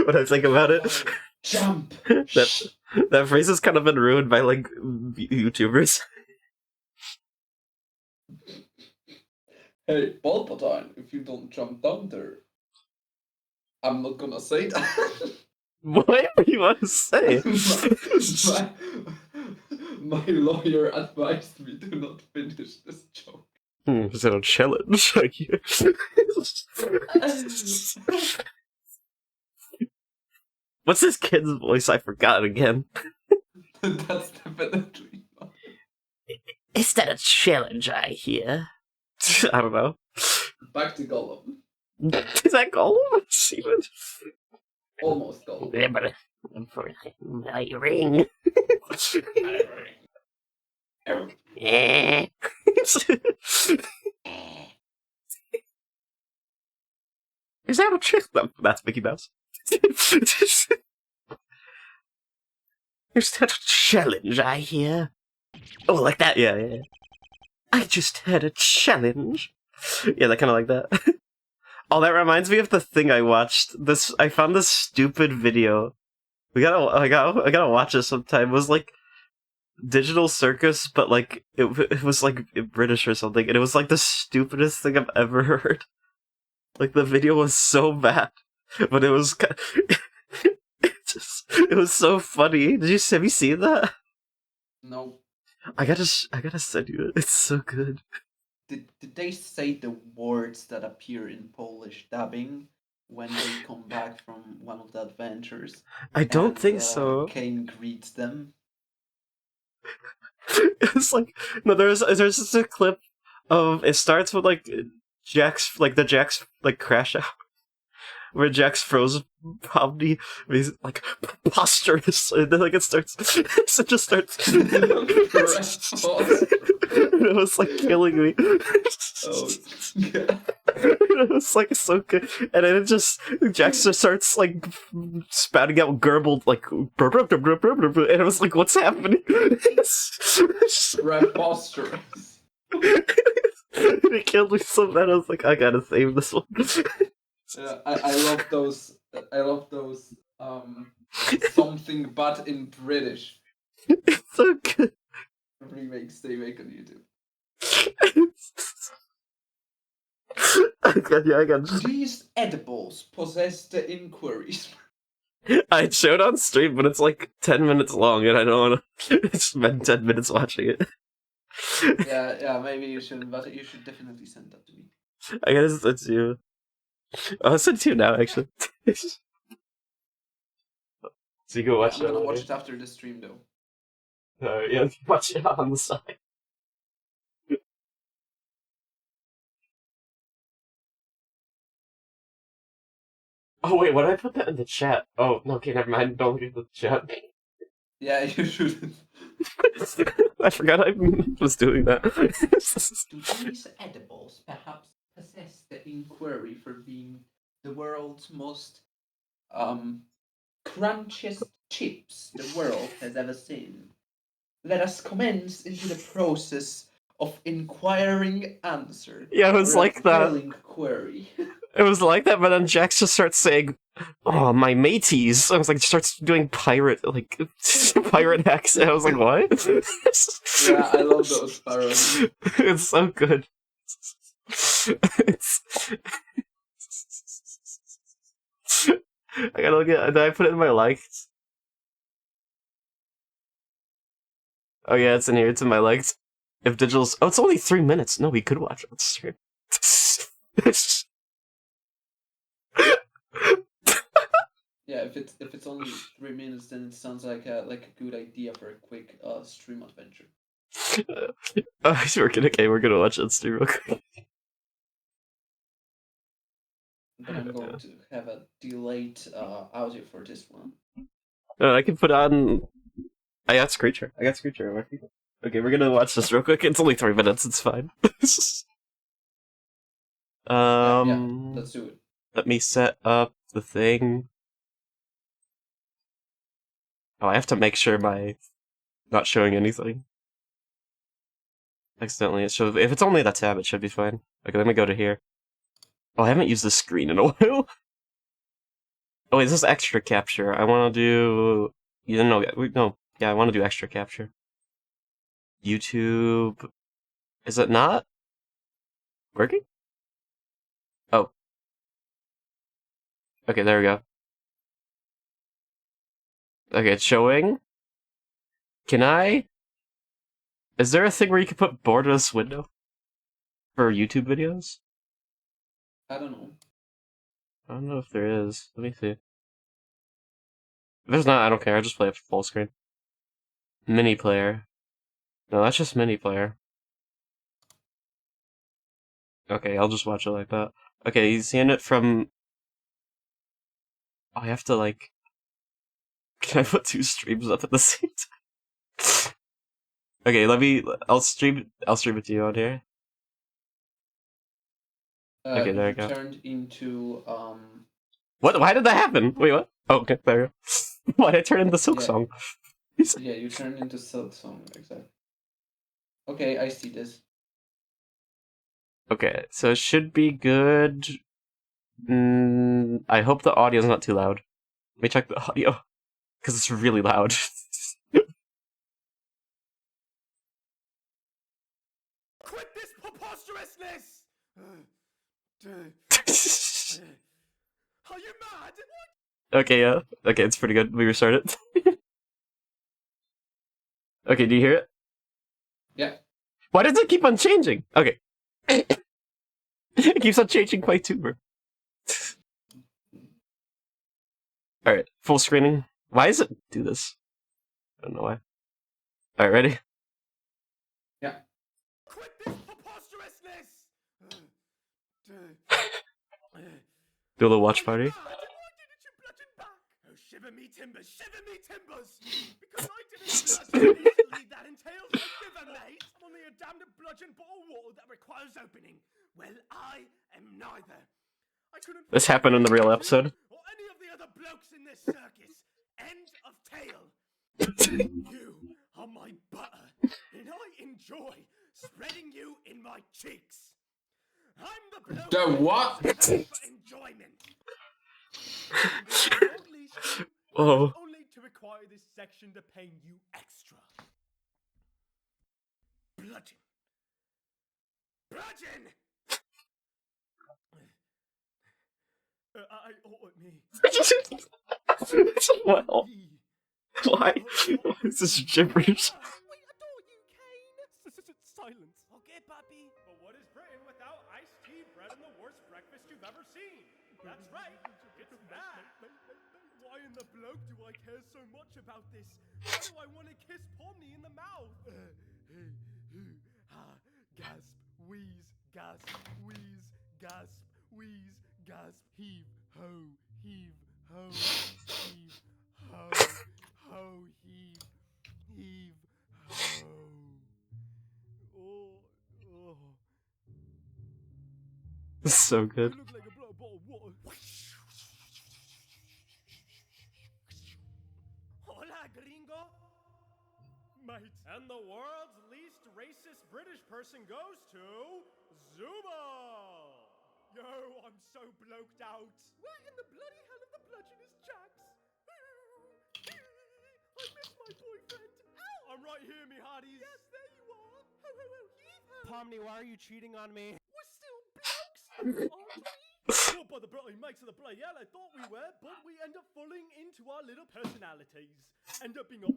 When I think about it. Jump! That phrase has kind of been ruined by, like, YouTubers. Hey, Palpatine, if you don't jump down there, I'm not gonna say that. Whatever you want to say. my lawyer advised me to not finish this joke. Is that a challenge? What's this kid's voice? I forgot again. That's definitely not. Is that a challenge I hear? I don't know. Back to Gollum. Is that Gollum? Steven? Almost Gollum. Yeah, but for my ring. Is that a trick? No, that's Mickey Mouse. Is that a challenge I hear? Oh, like that? Yeah, yeah. I just had a challenge. Yeah, that kind of like that. Oh, that reminds me of the thing I watched. I found this stupid video. I gotta watch it sometime. It was like Digital Circus, but like it was like British or something, and it was like the stupidest thing I've ever heard. Like the video was so bad, but it was it was so funny. Have you seen that? No. I gotta send you it. It's so good. Did they say the words that appear in Polish dubbing when they come back from one of the adventures? I don't think so. Kane greets them. It's like no, there's just a clip of it starts with like Jack's like crash out where Jack's frozen poverty is like preposterous, and then like it starts it just starts it was like killing me. Oh, yeah. It was like so good, and then it just Jax just starts like spouting out garbled like, and it was like, what's happening? Preposterous. It killed me so bad. I was like, I gotta save this one. Yeah, I love those. I love those. Something but in British. It's so good. Remakes they make on YouTube. I got. These edibles possess the inquiries. I showed on stream, but it's like 10 minutes long, and I don't want to spend 10 minutes watching it. Yeah, maybe you shouldn't, but you should definitely send that to me. I gotta send it to you. I'll send it to you now, actually. So you can watch it. I'm gonna watch it after the stream, though. Yeah, watch it on the side. Oh wait, what did I put that in the chat? Oh, no, okay, never mind. Don't get the chat. Yeah, you shouldn't. I forgot I was doing that. Do these edibles perhaps possess the inquiry for being the world's most crunchiest chips the world has ever seen? Let us commence into the process of inquiring answer. Yeah, it was like that. Query. It was like that, but then Jax just starts saying, "Oh, my mateys." I was like, starts doing pirate accent. I was like, what? Yeah, I love those parodies. It's so good. I gotta look at. Did I put it in my likes? Oh yeah, it's in here. It's in my likes. If digital's, oh, it's only 3 minutes. No, we could watch it on stream. Yeah, if it's only 3 minutes, then it sounds like a good idea for a quick stream adventure. We're gonna watch it stream real quick. But I'm going to have a delayed audio for this one. I can put on. I got Screecher. Okay, we're gonna watch this real quick. It's only 3 minutes. It's fine. Yeah, let's do it. Let me set up the thing. Oh, I have to make sure my not showing anything. Accidentally, it shows. If it's only that tab, it should be fine. Okay, let me go to here. Oh, I haven't used this screen in a while. Oh, wait, this is extra capture. I want to do. No. Yeah, I want to do extra capture. YouTube. Is it not working? Okay, there we go. Okay, it's showing. Can I? Is there a thing where you can put borderless window for YouTube videos? I don't know. I don't know if there is. Let me see. If there's not, I don't care. I just play it full screen. Mini player. No, that's just mini player. Okay, I'll just watch it like that. Okay, he's seeing it from. Oh, I have to like. Can I put 2 streams up at the same time? Okay, let me. I'll stream it to you on here. Okay, there you go. Turned into What? Why did that happen? Wait, what? Oh, okay, there you go. Why did I turn into Silk Yeah. Song? Yeah, you turned into Silk Song, exactly. Okay, I see this. Okay, so it should be good. I hope the audio's not too loud. Let me check the audio. Because it's really loud. Quit this preposterousness! Are you mad? Okay, yeah. Okay, it's pretty good. We restart it. Okay, do you hear it? Yeah. Why does it keep on changing? Okay. It keeps on changing my tuber. Alright, full screening. Why does it do this? I don't know why. Alright, ready? Yeah. Quit this preposterousness! Do a little watch party. Why didn't you bludgeon back? Oh, shiver me timbers, shiver me timbers! Because I didn't bludgeon easily, that entails a giver, mate! Only a damned bludgeon bottle water that requires opening. Well, I am neither. I couldn't. This happened in the real episode. Or any of the other blokes in this circus. End of tale. You are my butter, and I enjoy spreading you in my cheeks. I'm the bloke The what? for enjoyment. And not least, Oh. only to require this section to pay you extra. Bludgeon. Bludgeon! I ought me. Well, why? Why is this gibberish? We adore you, Kane. Silence. Okay, Pappy. But what is Britain without iced tea, bread, and the worst breakfast you've ever seen? That's right. It's that. Why in the bloke do I care so much about this? Why do I want to kiss Pomni in the mouth? Gasp, wheeze, gasp, wheeze, gasp, wheeze, gasp, heave, ho, heave, ho, heave, ho, ho, heave, heave, ho. Oh. This is so good. You look like a blow bottle of water. Hola, gringo. Mate. And the world's least racist British person goes to Zuma. Yo, I'm so bloked out. Where in the bloody hell of the bludgeon is Jax? I miss my boyfriend. Ow! I'm right here, me hearties. Yes, there you are. Ho, ho, ho, heave ho. Pomni, why are you cheating on me? We're still blokes, aren't we? Not by the bloody makes of the bloody hell, I thought we were, but we end up falling into our little personalities. End up being a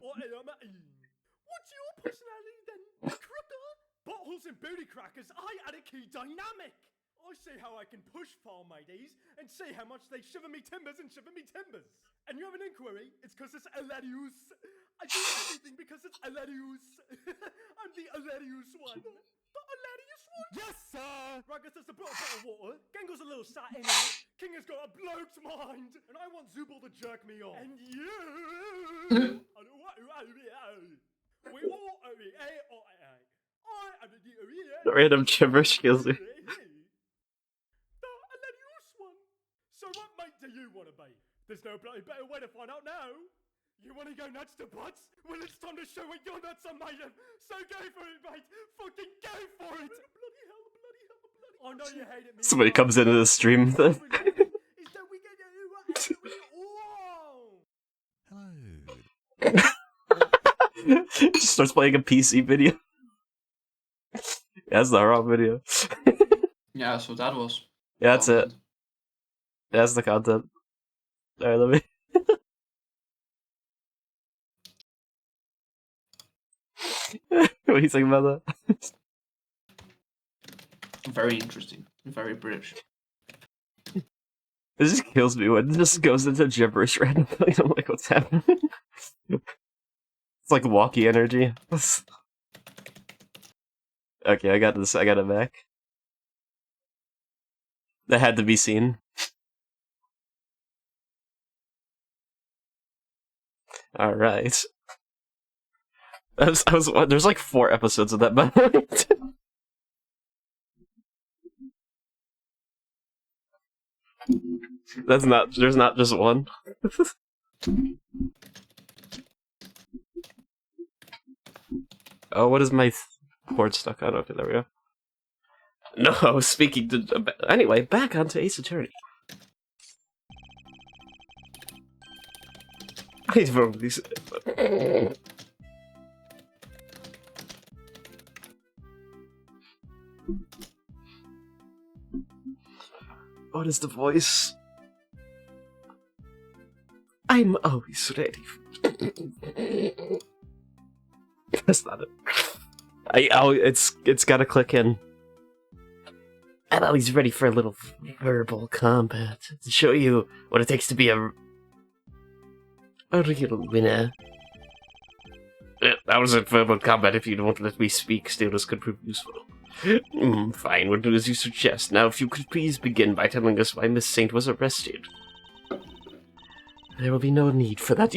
What's your personality then, Crooker? Bottles and booty crackers, I add a key dynamic. I see how I can push far, mateys, and see how much they shiver me timbers and shiver me timbers. And you have an inquiry? It's because it's hilarious. I do everything because it's hilarious. I'm the hilarious one. The hilarious one? Yes, sir! Ruggers has a bottle of water, Gengo's a little sat in it, King has got a bloke's mind, and I want Zubal to jerk me off. And you... We all The random gibberish kills me. So what mate do you want to be? There's no bloody better way to find out now. You want to go nuts to butts? Well, it's time to show what your nuts are made of. So go for it, mate. Fucking go for it. Bloody hell. I know you hate it. Somebody comes into the stream. Is that we get Hello. Just starts playing a PC video. That's the raw video. Yeah, so that was. Yeah, that's it. That's the content. Alright, let me. What do you think about that? Very interesting. Very British. This just kills me when it just goes into gibberish randomly. I'm like, what's happening? It's like walkie energy. Okay, I got this. I got it back. That had to be seen. All right. There's like 4 episodes of that, by the way. That's not. There's not just one. Oh, what is my cord stuck on? Okay, there we go. No, speaking to. Anyway, back onto Ace Attorney. He's from these. What is the voice? I'm always ready. That's not it. It's gotta click in. I'm always ready for a little verbal combat to show you what it takes to be a real winner. That was a verbal combat. If you don't let me speak, stillness could prove useful. Fine, we'll do as you suggest. Now, if you could please begin by telling us why Miss Saint was arrested. There will be no need for that.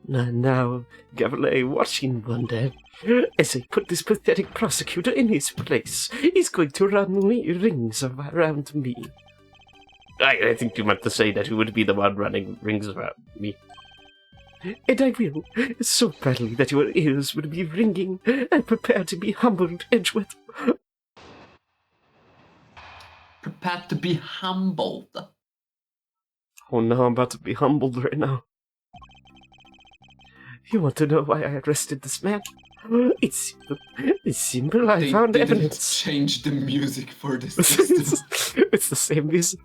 Now, Gambit, watching wonder. As I put this pathetic prosecutor in his place, he's going to run rings around me. I think you meant to say that he would be the one running rings around me. And I will, so badly that your ears would be ringing, and prepare to be humbled, Edgeworth. Prepared to be humbled. Oh no, I'm about to be humbled right now. You want to know why I arrested this man? It's simple. I found didn't evidence. Change the music for this system. It's the same music.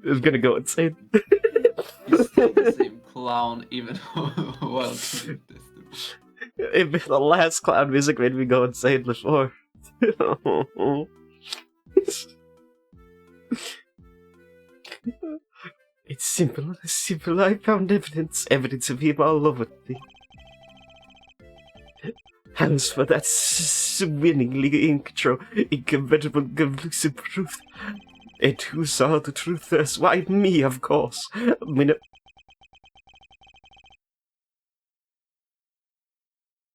It's gonna go insane. He's still the same clown, even while doing this. The last clown music made me go insane before. It's simple. I found evidence of him all over me. As for that swimmingly incontrovertible, conclusive truth, and who saw the truth first? Why, me, of course.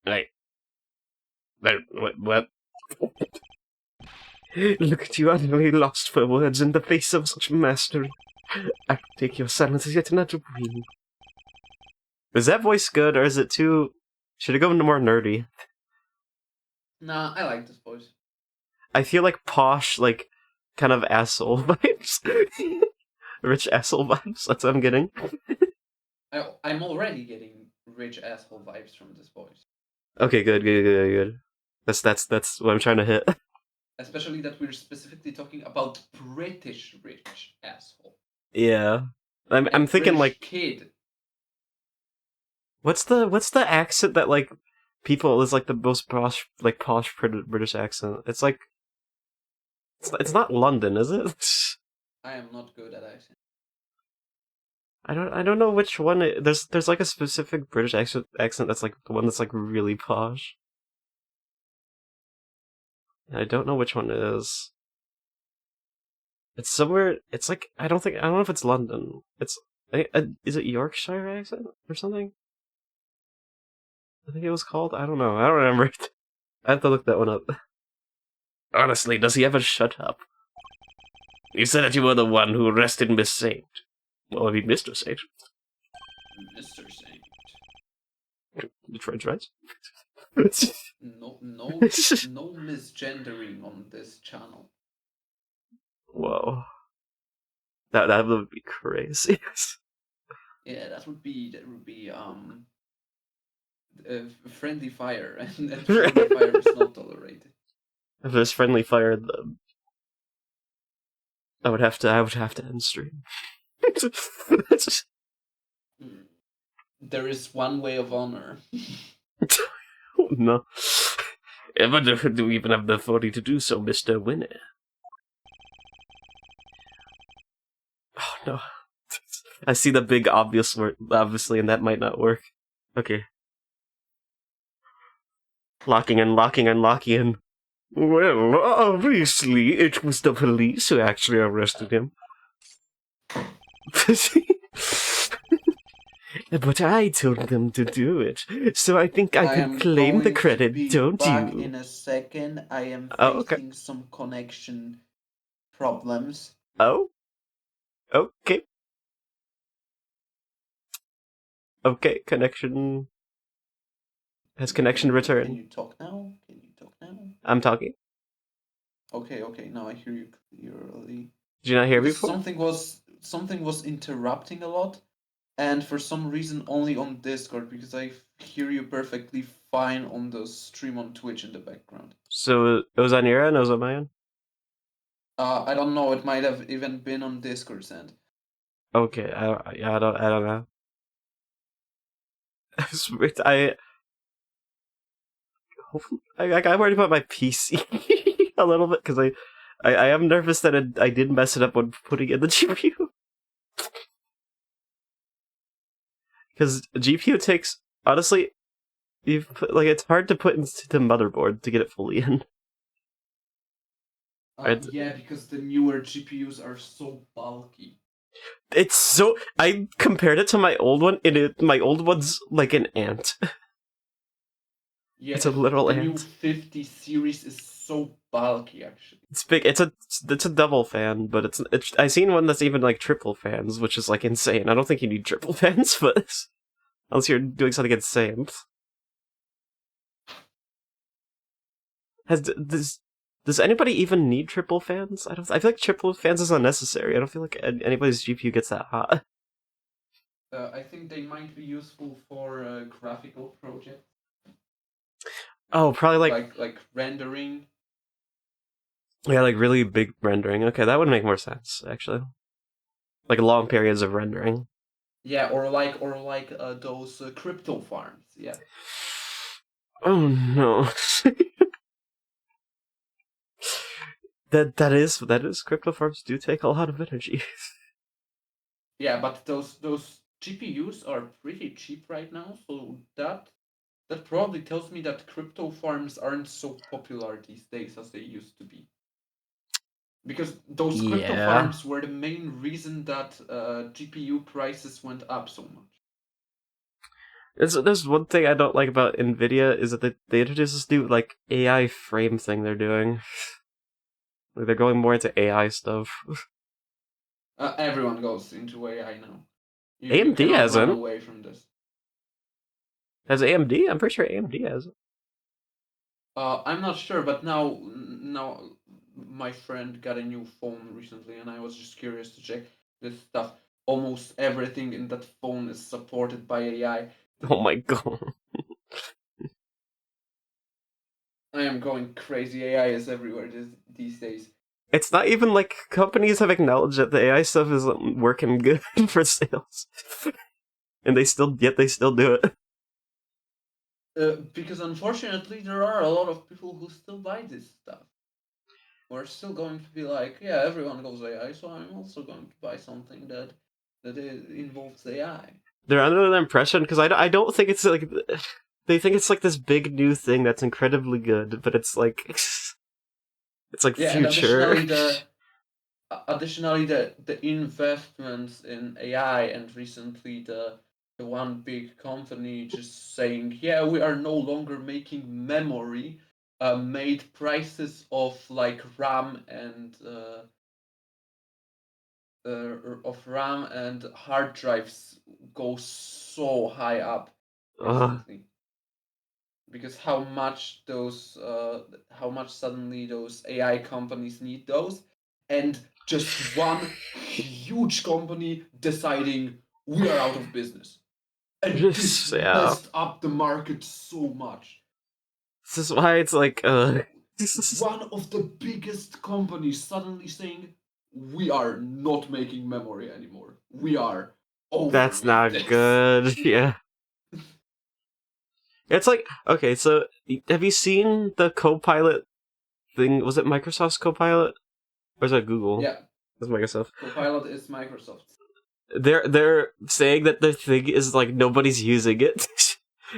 Right. What? Look at you, utterly lost for words in the face of such mastery. I take your silence as yet another win. Is that voice good, or is it too... Should it go into more nerdy? Nah, I like this voice. I feel like posh, like, kind of asshole vibes. Rich asshole vibes, that's what I'm getting. I'm already getting rich asshole vibes from this voice. Okay, good. That's what I'm trying to hit. Especially that we're specifically talking about British rich asshole. Yeah. I'm thinking, British like... kid. What's the accent that, like, people is, like, the most posh British accent? It's like... It's not London, is it? I am not good at accent. I don't know which one. There's like a specific British accent that's like the one that's like really posh. I don't know which one it is. It's somewhere. It's like I don't know if it's London. Is it Yorkshire accent or something? I think it was called. I don't know. I don't remember it. I have to look that one up. Honestly, does he ever shut up? You said that you were the one who arrested Miss Saint. Well, I mean, Mr. Saint. Mr. Saint. The French, right? No misgendering on this channel. Whoa. That would be crazy. Yeah, that would be friendly fire, and friendly fire is not tolerated. If there's friendly fire, I would have to end stream. There is one way of honor. No. But do we even have the authority to do so, Mr. Winner? Oh no. I see the big obvious word, obviously, and that might not work. Okay. Locking in. Well, obviously, it was the police who actually arrested him. But I told them to do it, so I think I could claim the credit, don't back you? In a second, I am Oh, facing okay. some connection problems. Oh? Okay. Okay, connection... Has connection returned? Can you talk now? I'm talking. Okay, now I hear you clearly. Did you not hear me Because before? something was interrupting a lot, and for some reason only on Discord, because I hear you perfectly fine on the stream on Twitch in the background. So, it was on your end, or was it on my end? I don't know, it might have even been on Discord's end. Okay, I don't know. I worried about my PC a little bit, because I am nervous that I did mess it up when putting in the GPU. Because GPU takes, honestly, it's hard to put into the motherboard to get it fully in. Right? Yeah, because the newer GPUs are so bulky. It's so, I compared it to my old one, and my old one's like an ant. Yeah, It's a literal the ant. new 50 series is so bulky, actually. It's big. It's a double fan, but it's I seen one that's even like triple fans, which is like insane. I don't think you need triple fans, but unless you're doing something insane. Does anybody even need triple fans? I feel like triple fans is unnecessary. I don't feel like anybody's GPU gets that hot. I think they might be useful for graphical projects. Oh, probably like rendering. Yeah, like really big rendering. Okay, that would make more sense actually. Like long periods of rendering. Yeah, or like those crypto farms. Yeah. Oh no. That is crypto farms do take a lot of energy. Yeah, but those GPUs are pretty cheap right now, so that probably tells me that crypto farms aren't so popular these days as they used to be. Because those crypto farms were the main reason that GPU prices went up so much. There's one thing I don't like about Nvidia is that they introduced this new like AI frame thing they're doing. Like they're going more into AI stuff. Everyone goes into AI now. AMD you hasn't. run away from this. Has AMD? I'm pretty sure AMD has. I'm not sure, but now my friend got a new phone recently, and I was just curious to check this stuff. Almost everything in that phone is supported by AI. Oh my god. I am going crazy. AI is everywhere these days. It's not even like companies have acknowledged that the AI stuff isn't working good for sales. And they still do it. Because unfortunately, there are a lot of people who still buy this stuff. We're still going to be like, yeah, everyone goes AI, so I'm also going to buy something that involves AI. They're under the impression, because I don't think it's like, they think it's like this big new thing that's incredibly good, but it's like, it's like future. And additionally, the investments in AI, and recently the one big company just saying, yeah, we are no longer making memory, made prices of like RAM and hard drives go so high up recently. Because how much suddenly those AI companies need those, and just one huge company deciding we are out of business, and this messed up the market so much. This is why it's like one of the biggest companies suddenly saying, we are not making memory anymore. We are over That's with not this. good. Yeah. It's like, okay, so have you seen the Copilot thing? Was it Microsoft's Copilot? Or is that Google? Yeah, It's Microsoft. Copilot is Microsoft. They're saying that their thing is like nobody's using it.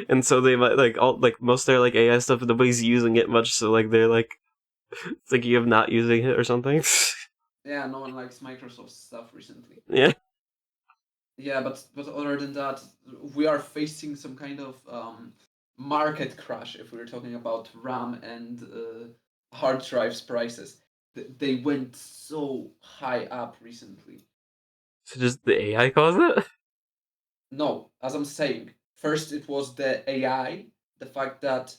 And so they might like all like most of their like AI stuff nobody's using it much, so like they're like thinking of not using it or something. Yeah, no one likes Microsoft stuff recently. Yeah. Yeah, but other than that, we are facing some kind of market crash if we're talking about RAM and hard drives prices. They went so high up recently. So just the AI caused it? No, as I'm saying, first it was the AI, the fact that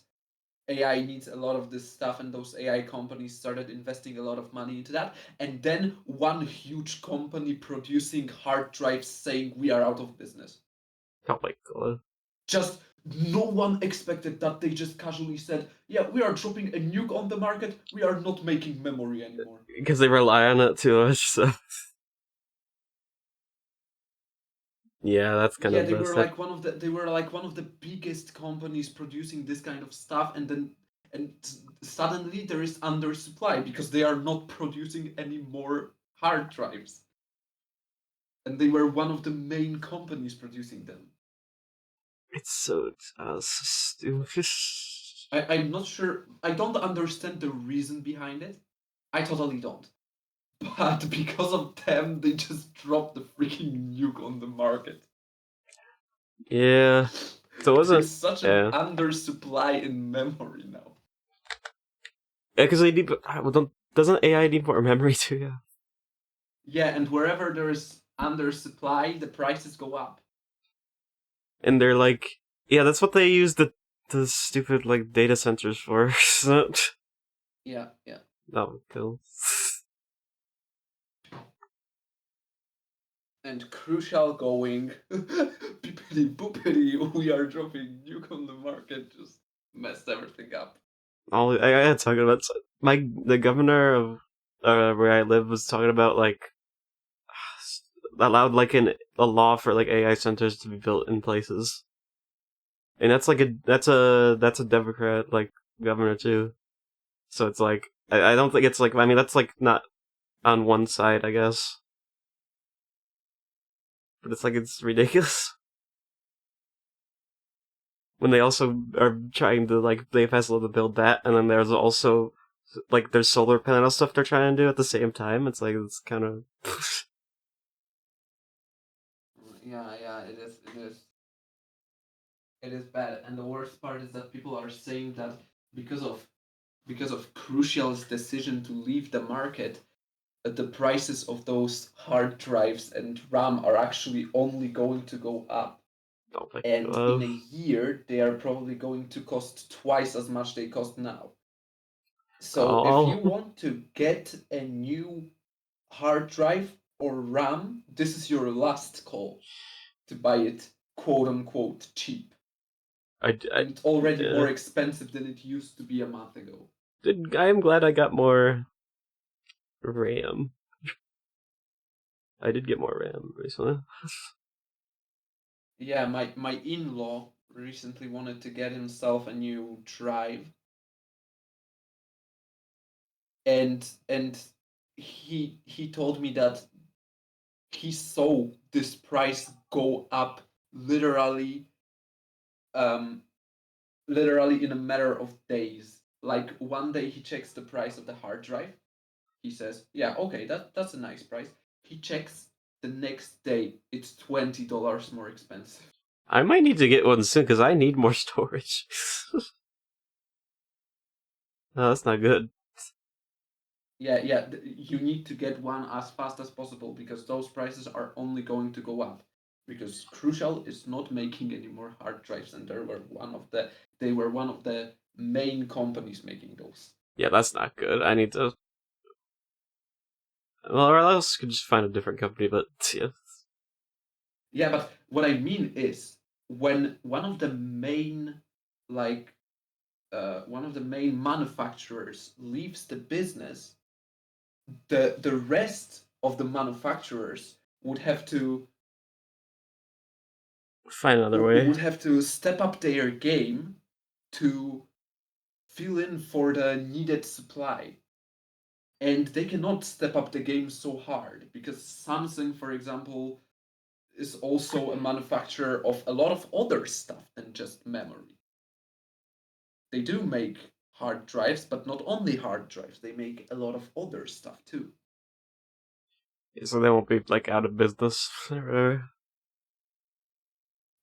AI needs a lot of this stuff, and those AI companies started investing a lot of money into that. And then one huge company producing hard drives saying we are out of business. Oh my god. Just no one expected that. They just casually said, yeah, we are dropping a nuke on the market. We are not making memory anymore. Because they rely on it too much, so yeah, that's kind Yeah, of they the were like one of the biggest companies producing this kind of stuff, and then suddenly there is undersupply because they are not producing any more hard drives. And they were one of the main companies producing them. it's so stupid. I'm not sure. I don't understand the reason behind it. I totally don't. But because of them, they just dropped the freaking nuke on the market. Yeah. So it wasn't There's such an yeah. undersupply in memory now. Yeah, because they need doesn't AI need more memory too, yeah. Yeah, and wherever there is undersupply, the prices go up. And they're like yeah, that's what they use the stupid like data centers for. Yeah, yeah. That would kill. And Crucial going, bippity boopity, we are dropping nuke on the market, just messed everything up. I gotta talk about the governor of where I live was talking about like allowed like a law for like AI centers to be built in places, and that's a Democrat like governor too, so it's like I don't think it's like I mean that's like not on one side I guess, but it's like it's ridiculous when they also are trying to like they pass a law to build that, and then there's also like there's solar panel stuff they're trying to do at the same time. It's like it's kind of Yeah, it is bad. And the worst part is that people are saying that because of Crucial's decision to leave the market, the prices of those hard drives and RAM are actually only going to go up. oh my And in a god. year, they are probably going to cost twice as much they cost now. So if you Oh, want to get a new hard drive or RAM, this is your last call to buy it, quote unquote, cheap. And it's already more expensive than it used to be a month ago. I am glad I got more RAM. I did get more RAM recently. Yeah, my in-law recently wanted to get himself a new drive. And he told me that he saw this price go up literally literally in a matter of days. Like one day he checks the price of the hard drive. He says, "Yeah, okay, that's a nice price." He checks the next day, it's $20 more expensive. I might need to get one soon because I need more storage. No, that's not good. Yeah, you need to get one as fast as possible because those prices are only going to go up. Because Crucial is not making any more hard drives, and they were one of the main companies making those. Yeah, that's not good. I need to. Well, or else could just find a different company, but yeah. Yeah, but what I mean is when one of the main one of the main manufacturers leaves the business, the rest of the manufacturers would have to Find another way. step up their game to fill in for the needed supply. And they cannot step up the game so hard because Samsung, for example, is also a manufacturer of a lot of other stuff than just memory. They do make hard drives, but not only hard drives. They make a lot of other stuff too. So they won't be like out of business.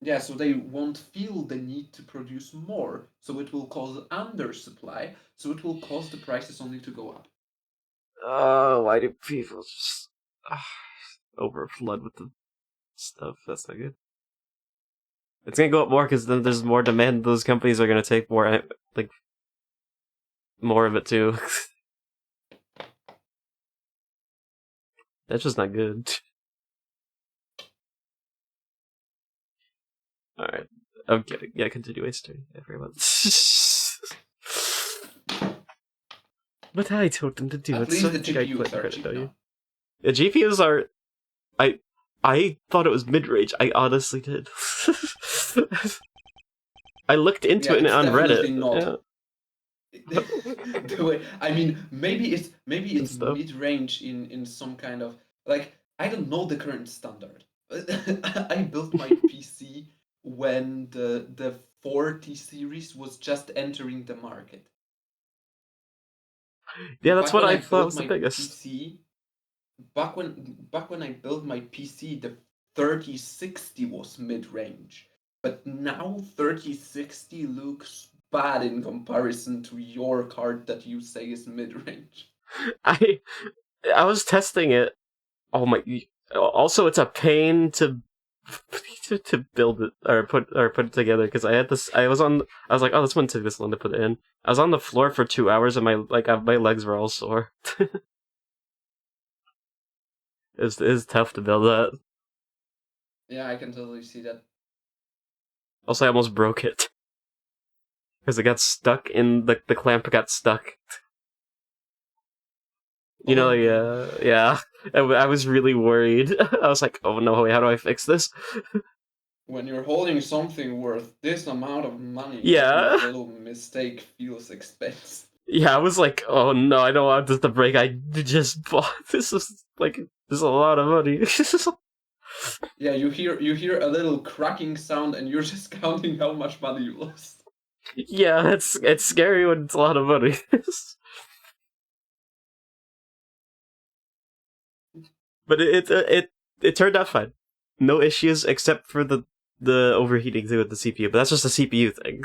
Yeah, so they won't feel the need to produce more, so it will cause undersupply, so it will cause the prices only to go up. Oh, why do people just overflood with the stuff? That's not good. It's gonna go up more because then there's more demand. Those companies are gonna take more, like, more of it too. That's just not good. Alright. I'm kidding. Yeah, continue history, everyone. But I told them to do At it, least so the I think I GPUs claim are credit, cheap don't you? now. The GPUs are... I thought it was mid-range. I honestly did. I looked into it it's on Reddit. definitely not. Yeah. The way, I mean, maybe it's stuff. mid-range in some kind of, like, I don't know the current standard. I built my PC when the 40 series was just entering the market. Yeah, that's Back what when I I thought built was the my biggest. PC, back when I built my PC, the 3060 was mid-range. But now 3060 looks bad in comparison to your card that you say is mid-range. I was testing it. Oh my! Also, it's a pain to build it or put it together because I had this. I was like, oh, this wouldn't take this long to put it in. I was on the floor for 2 hours and my legs were all sore. It's tough to build that. Yeah, I can totally see that. Also, I almost broke it because it got stuck in the clamp got stuck. You know, yeah. I was really worried. I was like, oh no, wait, how do I fix this? When you're holding something worth this amount of money, Yeah. every little mistake feels expensive. Yeah, I was like, oh no, I don't want this to break. I just bought this. Is a lot of money. Yeah, you hear a little cracking sound, and you're just counting how much money you lost. Yeah, it's scary when it's a lot of money. But it turned out fine. No issues except for the overheating thing with the CPU. But that's just a CPU thing.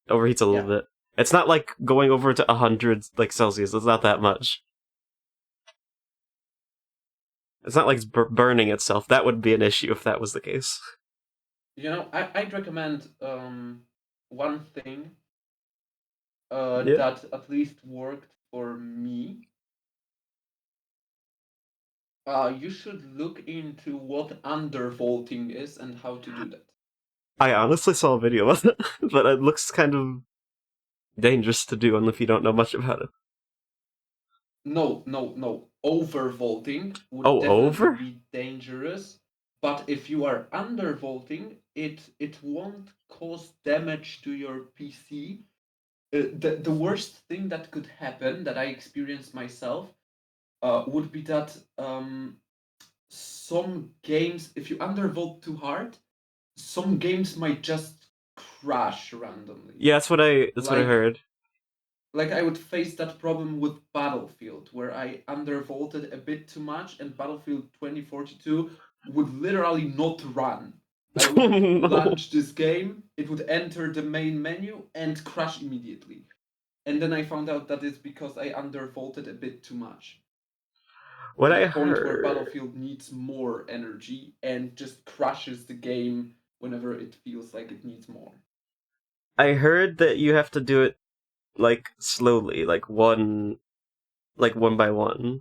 Overheats a little bit. It's not like going over to 100 like Celsius. It's not that much. It's not like it's burning itself. That would be an issue if that was the case. You know, I'd recommend one thing that at least worked for me. You should look into what undervolting is and how to do that. I honestly saw a video of it, but it looks kind of dangerous to do if you don't know much about it. No. Overvolting would definitely be dangerous. But if you are undervolting, it won't cause damage to your PC. The worst thing that could happen that I experienced myself would be that some games, if you undervolt too hard, some games might just crash randomly. Yeah, that's what I heard. Like, I would face that problem with Battlefield, where I undervolted a bit too much, and Battlefield 2042 would literally not run. I would launch this game, it would enter the main menu, and crash immediately. And then I found out that it's because I undervolted a bit too much. What to I the point heard... where Battlefield needs more energy and just crashes the game whenever it feels like it needs more. I heard that you have to do it like slowly, like one by one.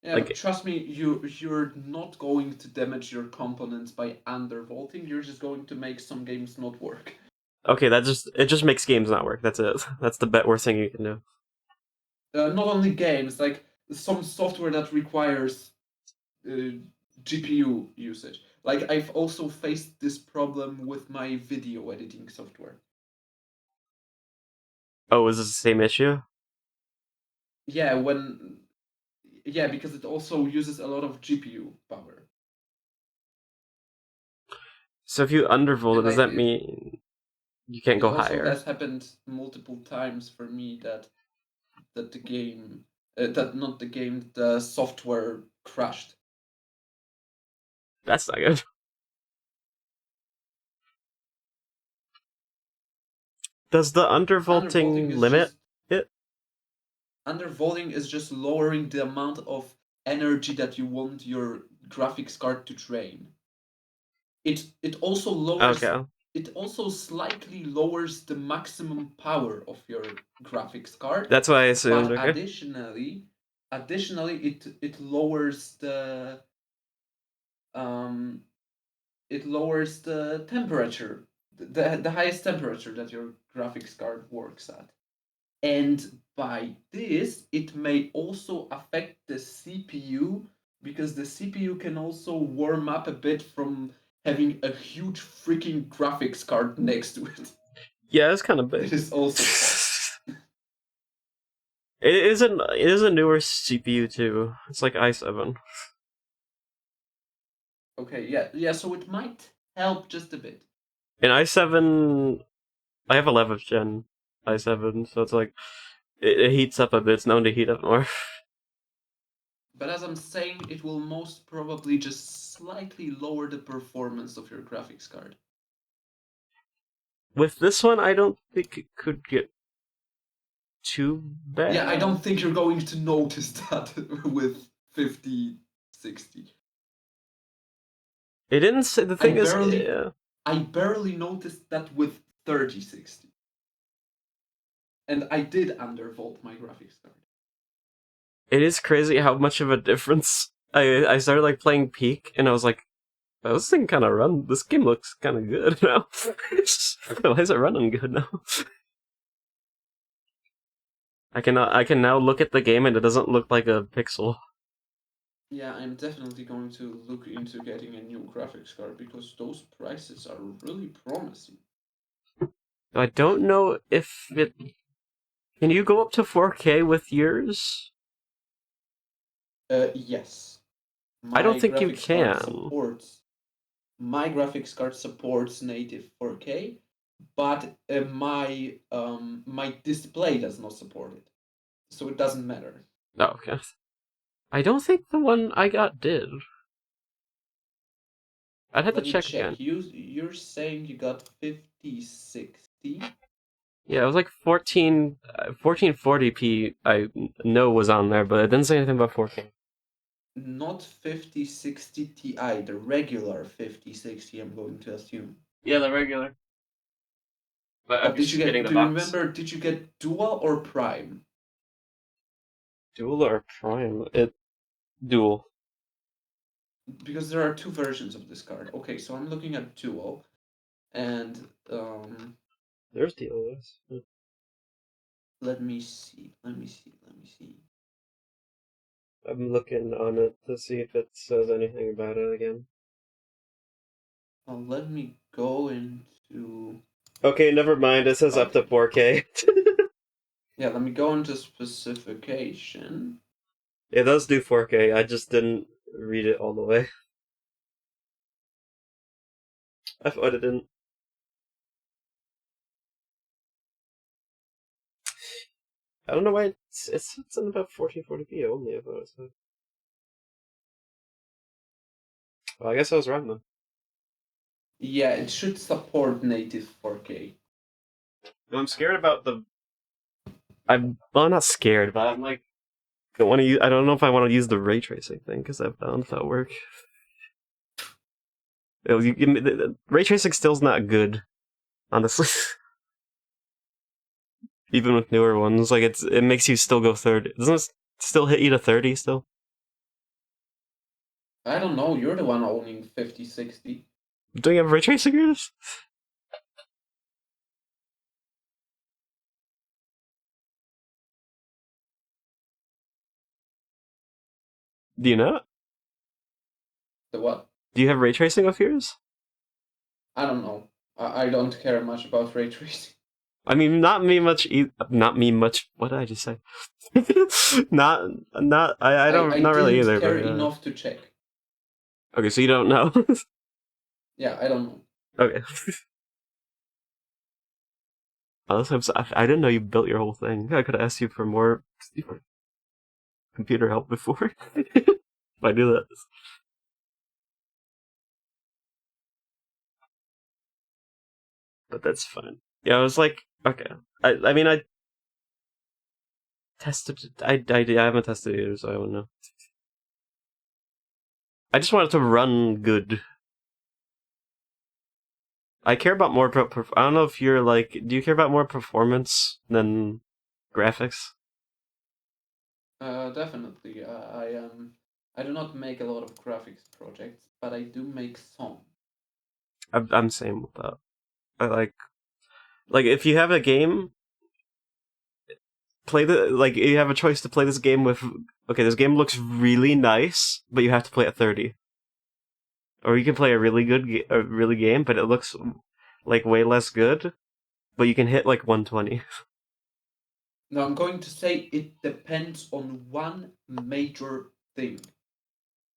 Yeah, like, trust me, you're not going to damage your components by undervolting. You're just going to make some games not work. Okay, it just makes games not work. That's it. That's the worst thing you can do. Not only games, like some software that requires GPU usage. Like I've also faced this problem with my video editing software. Oh, is this the same issue? Yeah, because it also uses a lot of GPU power. So if you undervolt it, And does that mean you can't it go also higher? has happened multiple times for me that the game, that not the game, the software crashed. That's not good. Does the undervolting limit it? Undervolting is just lowering the amount of energy that you want your graphics card to drain. It also lowers. Okay. It also slightly lowers the maximum power of your graphics card. That's what I assumed, But okay. additionally, it lowers the temperature, the highest temperature that your graphics card works at. And by this, it may also affect the CPU, because the CPU can also warm up a bit from having a huge freaking graphics card next to it. Yeah, it's kind of big. It is also It is a newer CPU too. It's like i7. okay. Yeah. So it might help just a bit. In i7, I have 11th gen i7, so it's like it heats up a bit. It's known to heat up more. But as I'm saying, it will most probably just slightly lower the performance of your graphics card. With this one, I don't think it could get too bad. Yeah, I don't think you're going to notice that with 5060. It didn't say. The thing is, I barely noticed that with 3060. And I did undervolt my graphics card. it is crazy how much of a difference. I started like playing Peak, and I was like, oh, this thing kind of run. This game looks kind of good now. Why is it running good now? I can now look at the game, and it doesn't look like a pixel. Yeah, I'm definitely going to look into getting a new graphics card, because those prices are really promising. I don't know if it. Can you go up to 4K with yours? Yes. I don't think you can. My graphics card supports native 4K, but my display does not support it, so it doesn't matter. Oh, okay. I don't think the one I got did. I'd have to check again. You're saying you got 5060? Yeah, it was like 1440p. I know was on there, but it didn't say anything about 4K. Not 5060 Ti, the regular 5060, I'm going to assume. Yeah, the regular. But did you get dual or prime? Dual or prime? Dual. Because there are two versions of this card. Okay, so I'm looking at dual, and There's DLS. let me see. I'm looking on it to see if it says anything about it again. Let me go into. Okay, never mind. It says up to 4K. Yeah, let me go into specification. It does do 4K. I just didn't read it all the way. I thought it didn't. I don't know why it's in about 1440p only. I thought it said. Well, I guess I was wrong then. Yeah, it should support native 4K. I'm scared about well, not scared, but I'm like, I don't know if I want to use the ray tracing thing, because I found that'll work. Ray tracing still's not good, honestly. Even with newer ones, like it makes you still go 30. Doesn't it still hit you to 30 still? I don't know. You're the one owning 5060. Do you have ray tracing? Do you know? The what? Do you have ray tracing of yours? I don't know. I don't care much about ray tracing. I mean, not me much. Not me much. What did I just say? not. I don't. I not really didn't either. care But, enough to check. okay, so you don't know. Yeah, I don't know. Okay. Honestly, I didn't know you built your whole thing. I could have asked you for more computer help before. If I knew that. But that's fine. Yeah, I was like, okay. I mean, I tested it. I haven't tested it either, so I don't know. I just want it to run good. I care about more. I don't know if you're like. Do you care about more performance than graphics? Definitely. I do not make a lot of graphics projects, but I do make some. I'm same with that. I like if you have a game, you have a choice to play this game with. Okay, this game looks really nice, but you have to play at 30. Or you can play a really game, but it looks like way less good, but you can hit like 120. No, I'm going to say it depends on one major thing.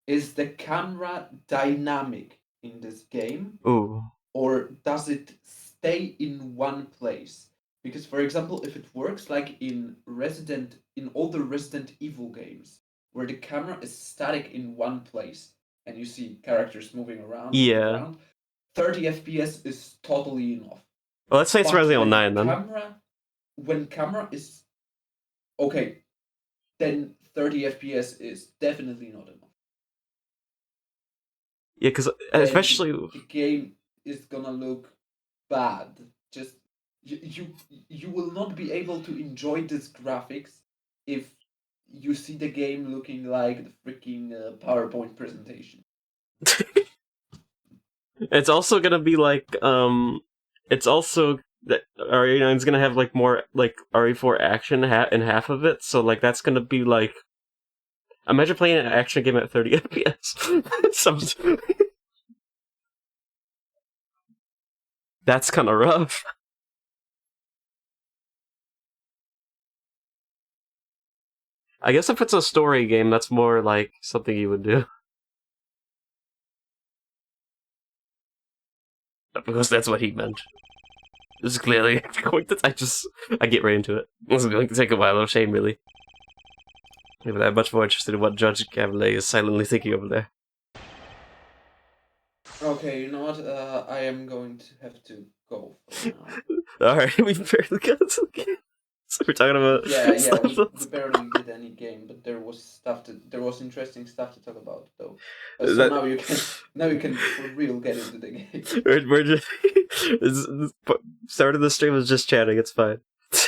Is the camera dynamic in this game? Ooh. Or does it stay in one place? Because, for example, if it works like in all the Resident Evil games, where the camera is static in one place, and you see characters moving around, Yeah. 30 FPS is totally enough. Well, let's say it's Resident Evil 9 then. When camera is okay, then 30 FPS is definitely not enough. Yeah, because especially the game is gonna look bad. Just you will not be able to enjoy this graphics if you see the game looking like the freaking PowerPoint presentation. it's also gonna be like it's also that RE9's gonna have like more like RE4 action in half of it, so like that's gonna be like imagine playing an action game at 30 FPS. That's kind of rough. I guess if it's a story game, that's more like something you would do. Because that's what he meant. This is clearly going to. I get right into it. This is going to take a while. No shame, really. Yeah, but I'm much more interested in what Judge Cavalier is silently thinking over there. Okay, you know what? I am going to have to go for now. Alright, we barely got to the game. So we're talking about we barely did any game, but there was interesting stuff to talk about though. So now you can for real get into the game. We're just start of the stream was just chatting. It's fine.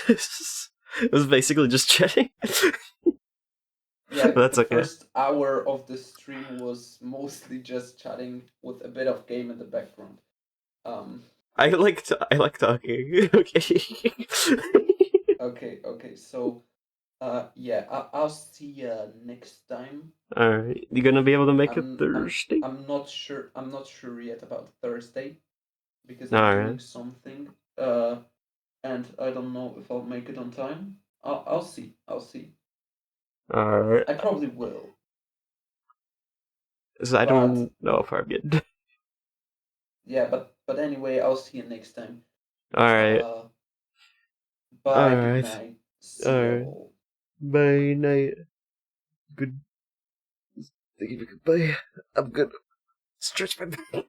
It was basically just chatting. Yeah, that's the okay. First hour of the stream was mostly just chatting with a bit of game in the background. I like talking. Okay. So, yeah, I'll see you next time. All right, you gonna be able to make it Thursday? I'm not sure. I'm not sure yet about Thursday because I'm doing something. And I don't know if I'll make it on time. I'll see. All right. I probably will. So I don't know if I'm good. Yeah, but anyway, I'll see you next time. All right. Bye. All right. Good night. All right. Bye night. Good. Goodbye. I'm gonna stretch my back.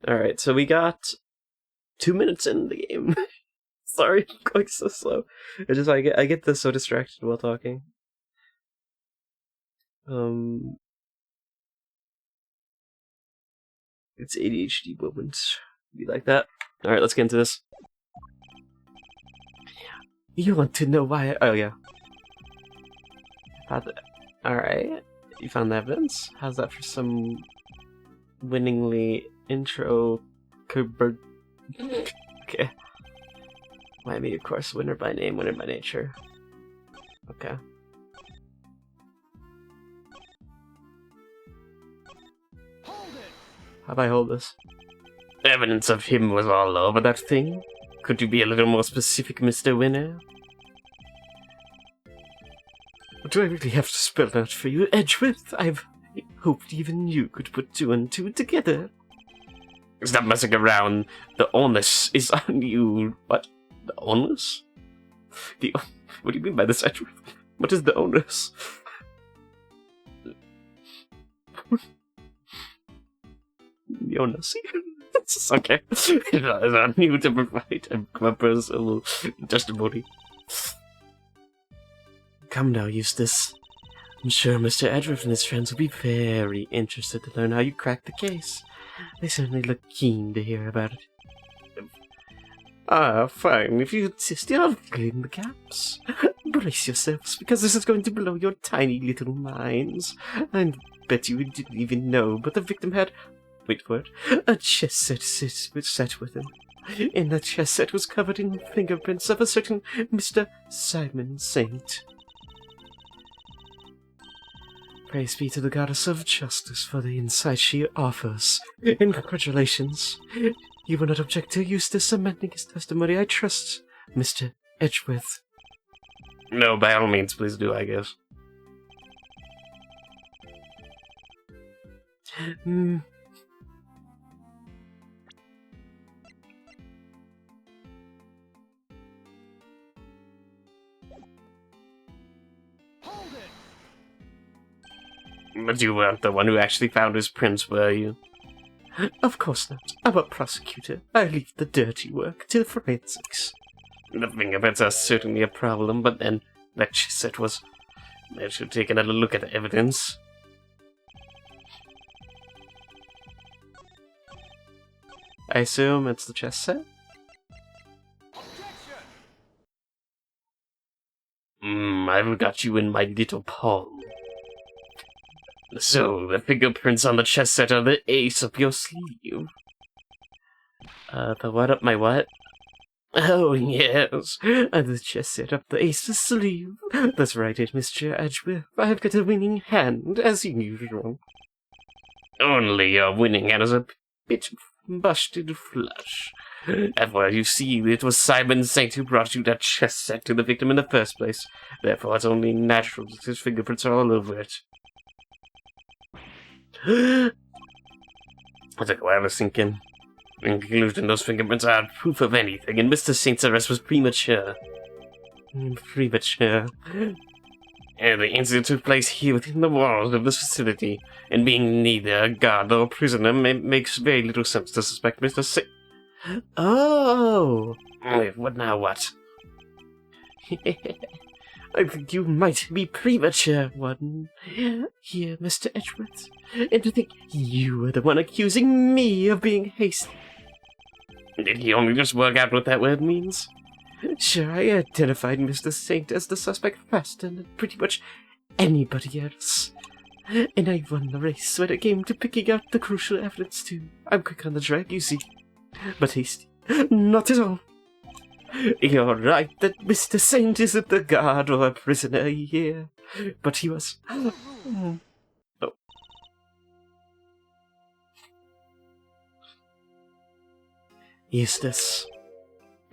All right. So we got 2 minutes in the game. Sorry, I'm going so slow. It's just I get this so distracted while talking. It's ADHD moments. Be like that. All right, let's get into this. You want to know why? Oh yeah. All right. You found the evidence. How's that for some winningly intro? Okay. Miami, of course, winner by name, winner by nature. Okay. Have I hold this? Evidence of him was all over that thing. Could you be a little more specific, Mr. Winner? Do I really have to spell that for you, Edgeworth? I've hoped even you could put two and two together. Stop messing around. The onus is on you. What? The onus? What do you mean by this, Edgeworth? What is the onus? The onus? It's okay. It's on you to provide a personal testimony. Come now, Eustace. I'm sure Mr. Edgeworth and his friends will be very interested to learn how you cracked the case. They certainly look keen to hear about it. Ah, fine. If you insist, I'll fill in the gaps. Brace yourselves, because this is going to blow your tiny little minds. I bet you didn't even know, but the victim had, wait for it, a chess set with him. And the chess set was covered in fingerprints of a certain Mr. Simon Saint. Praise be to the goddess of justice for the insight she offers. And congratulations. You will not object to Eustace amending his testimony, I trust, Mr. Edgeworth. No, by all means, please do, I guess. But you weren't the one who actually found his prints, were you? Of course not. I'm a prosecutor. I leave the dirty work to the forensics. The fingerprints are certainly a problem, but then that chess set was... I should take another look at the evidence. I assume it's the chess set? I've got you in my little palm. So, the fingerprints on the chess set are the ace up your sleeve. The what up my what? Oh, yes. The chess set up the ace's sleeve. That's right, Mr. Edgeworth. I've got a winning hand, as usual. Only your winning hand is a bit busted flush. Well, you see, it was Simon Saint who brought you that chess set to the victim in the first place. Therefore, it's only natural that his fingerprints are all over it. I took a while to sink in. In conclusion, those fingerprints aren't proof of anything, and Mr. Saint's arrest was premature. Premature? The incident took place here within the walls of this facility, and being neither a guard nor a prisoner makes very little sense to suspect Mr. Saint. Oh! What now, what? I think you might be premature, one. Here, Mr. Edgeworth. And to think you were the one accusing me of being hasty. Did he only just work out what that word means? Sure, I identified Mr. Saint as the suspect faster than pretty much anybody else. And I won the race when it came to picking out the crucial evidence, too. I'm quick on the track, you see. But hasty. Not at all. You're right that Mr. Saint isn't the guard or a prisoner here, but he was... Oh. Eustace.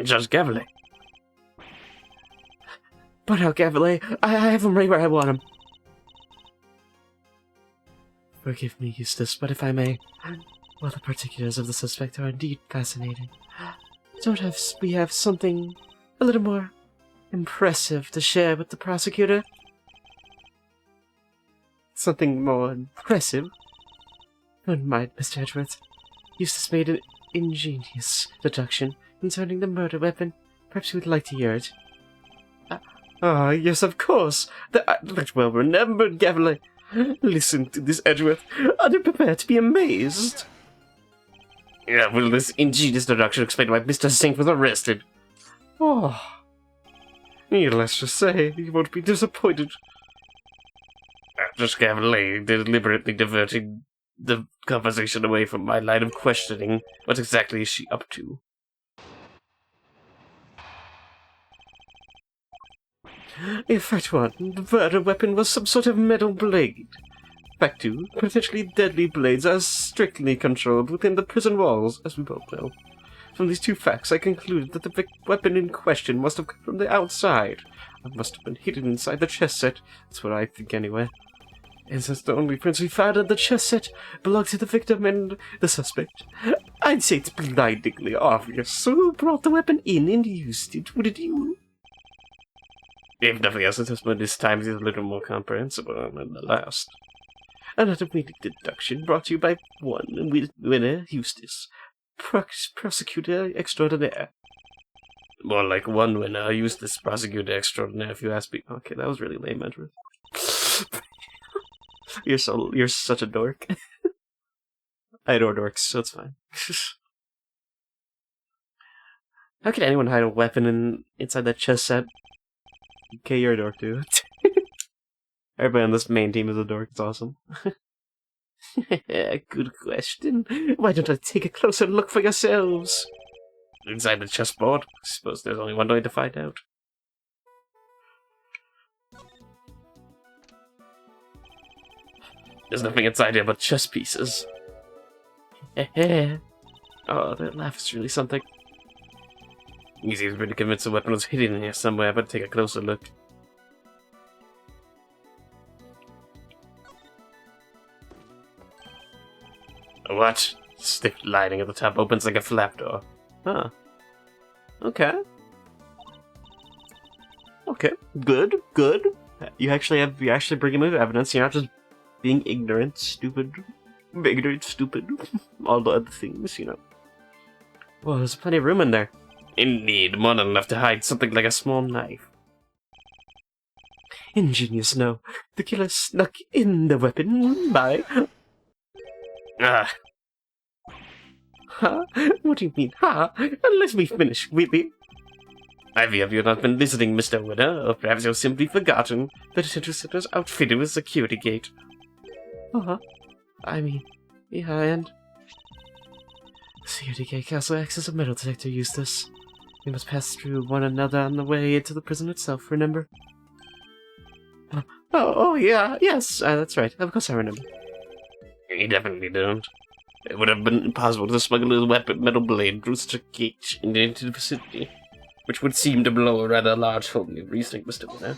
Judge Gavlet. But how, Gavlet? I have him right where I want him. Forgive me, Eustace, but if I may... Well, the particulars of the suspect are indeed fascinating. We have something a little more impressive to share with the prosecutor? Something more impressive? Don't mind, Mr. Edgeworth. Eustace made an ingenious deduction concerning the murder weapon. Perhaps you would like to hear it. Yes, of course. That's well remembered, Gavlet. Listen to this, Edgeworth. Are you prepared to be amazed? Yeah, will this ingenious deduction explain why Mr. Saint was arrested? Oh. Needless to say, you won't be disappointed. Just Gavlet deliberately diverting the conversation away from my line of questioning. What exactly is she up to? In fact, the murder weapon was some sort of metal blade. Fact 2. Potentially deadly blades are strictly controlled within the prison walls, as we both know. From these two facts, I concluded that the weapon in question must have come from the outside. It must have been hidden inside the chess set. That's what I think anyway. And since the only prints we found in the chess set belong to the victim and the suspect, I'd say it's blindingly obvious. So who brought the weapon in and used it? Would it you? If nothing else, the testimony this time is a little more comprehensible than the last. An automatic deduction brought to you by one winner, Eustace, Prosecutor Extraordinaire. More like one winner, Eustace, Prosecutor Extraordinaire, if you ask me. Okay, that was really lame, Edgeworth. You're such a dork. I adore dorks, so it's fine. How could anyone hide a weapon inside that chess set? Okay, you're a dork too. Everybody on this main team is a dork, it's awesome. Good question. Why don't I take a closer look for yourselves? Inside the chessboard? I suppose there's only one way to find out. There's nothing inside here but chess pieces. Oh, that laugh is really something. He seems pretty convinced the weapon was hidden in here somewhere, but take a closer look. What? Stiff lining at the top opens like a flap door. Huh. Okay. Okay. Good. Good. You're actually bringing me evidence. You're not just being ignorant, stupid. All the other things, you know. Well, there's plenty of room in there. Indeed, more than enough to hide something like a small knife. Ingenious, no. The killer snuck in the weapon by... Ah. Huh? What do you mean, huh? Let me finish, Whitby. I fear you have not been listening, Mr. Winner, or perhaps you've simply forgotten that Central Center's outfitted with a security gate. Uh-huh. I mean, yeah, and... The security gate castle acts as a metal detector, Eustace. We must pass through one another on the way into the prison itself, remember? Yeah, yes, that's right. Of course I remember. You definitely don't. It would have been impossible to smuggle a metal blade through such a gate into the vicinity, which would seem to blow a rather large hole in your reasoning, Mr. Winner.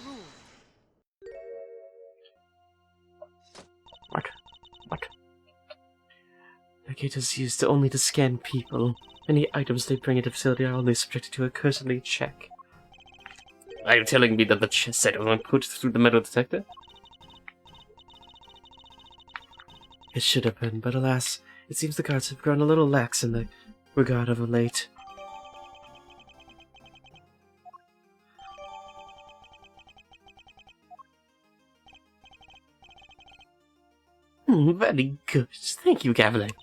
What? The gate is used only to scan people. Any items they bring into the facility are only subjected to a cursory check. Are you telling me that the chess set was put through the metal detector? It should have been, but alas, it seems the guards have grown a little lax in the regard of late. Very good. Thank you, Gambit.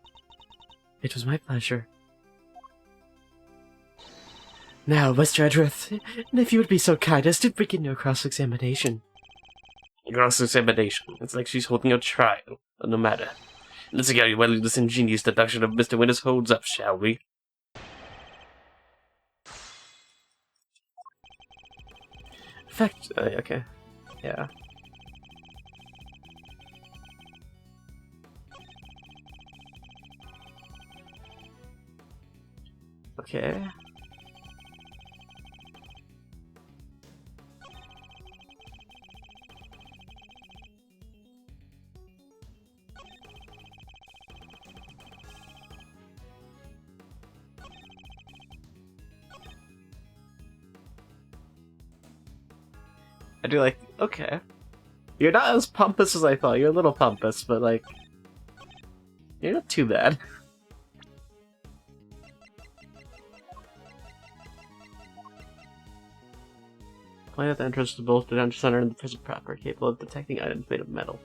It was my pleasure. Now, Mr. Edgeworth, if you would be so kind as to begin your cross-examination. Cross-examination? It's like she's holding a trial. No matter. Let's see how well this ingenious deduction of Mr. Winters holds up, shall we? Fact... okay. Yeah. Okay. I do like, okay. You're not as pompous as I thought. You're a little pompous, but like, you're not too bad. Point at the entrance to both the dungeon center and the prison proper, capable of detecting items made of metal.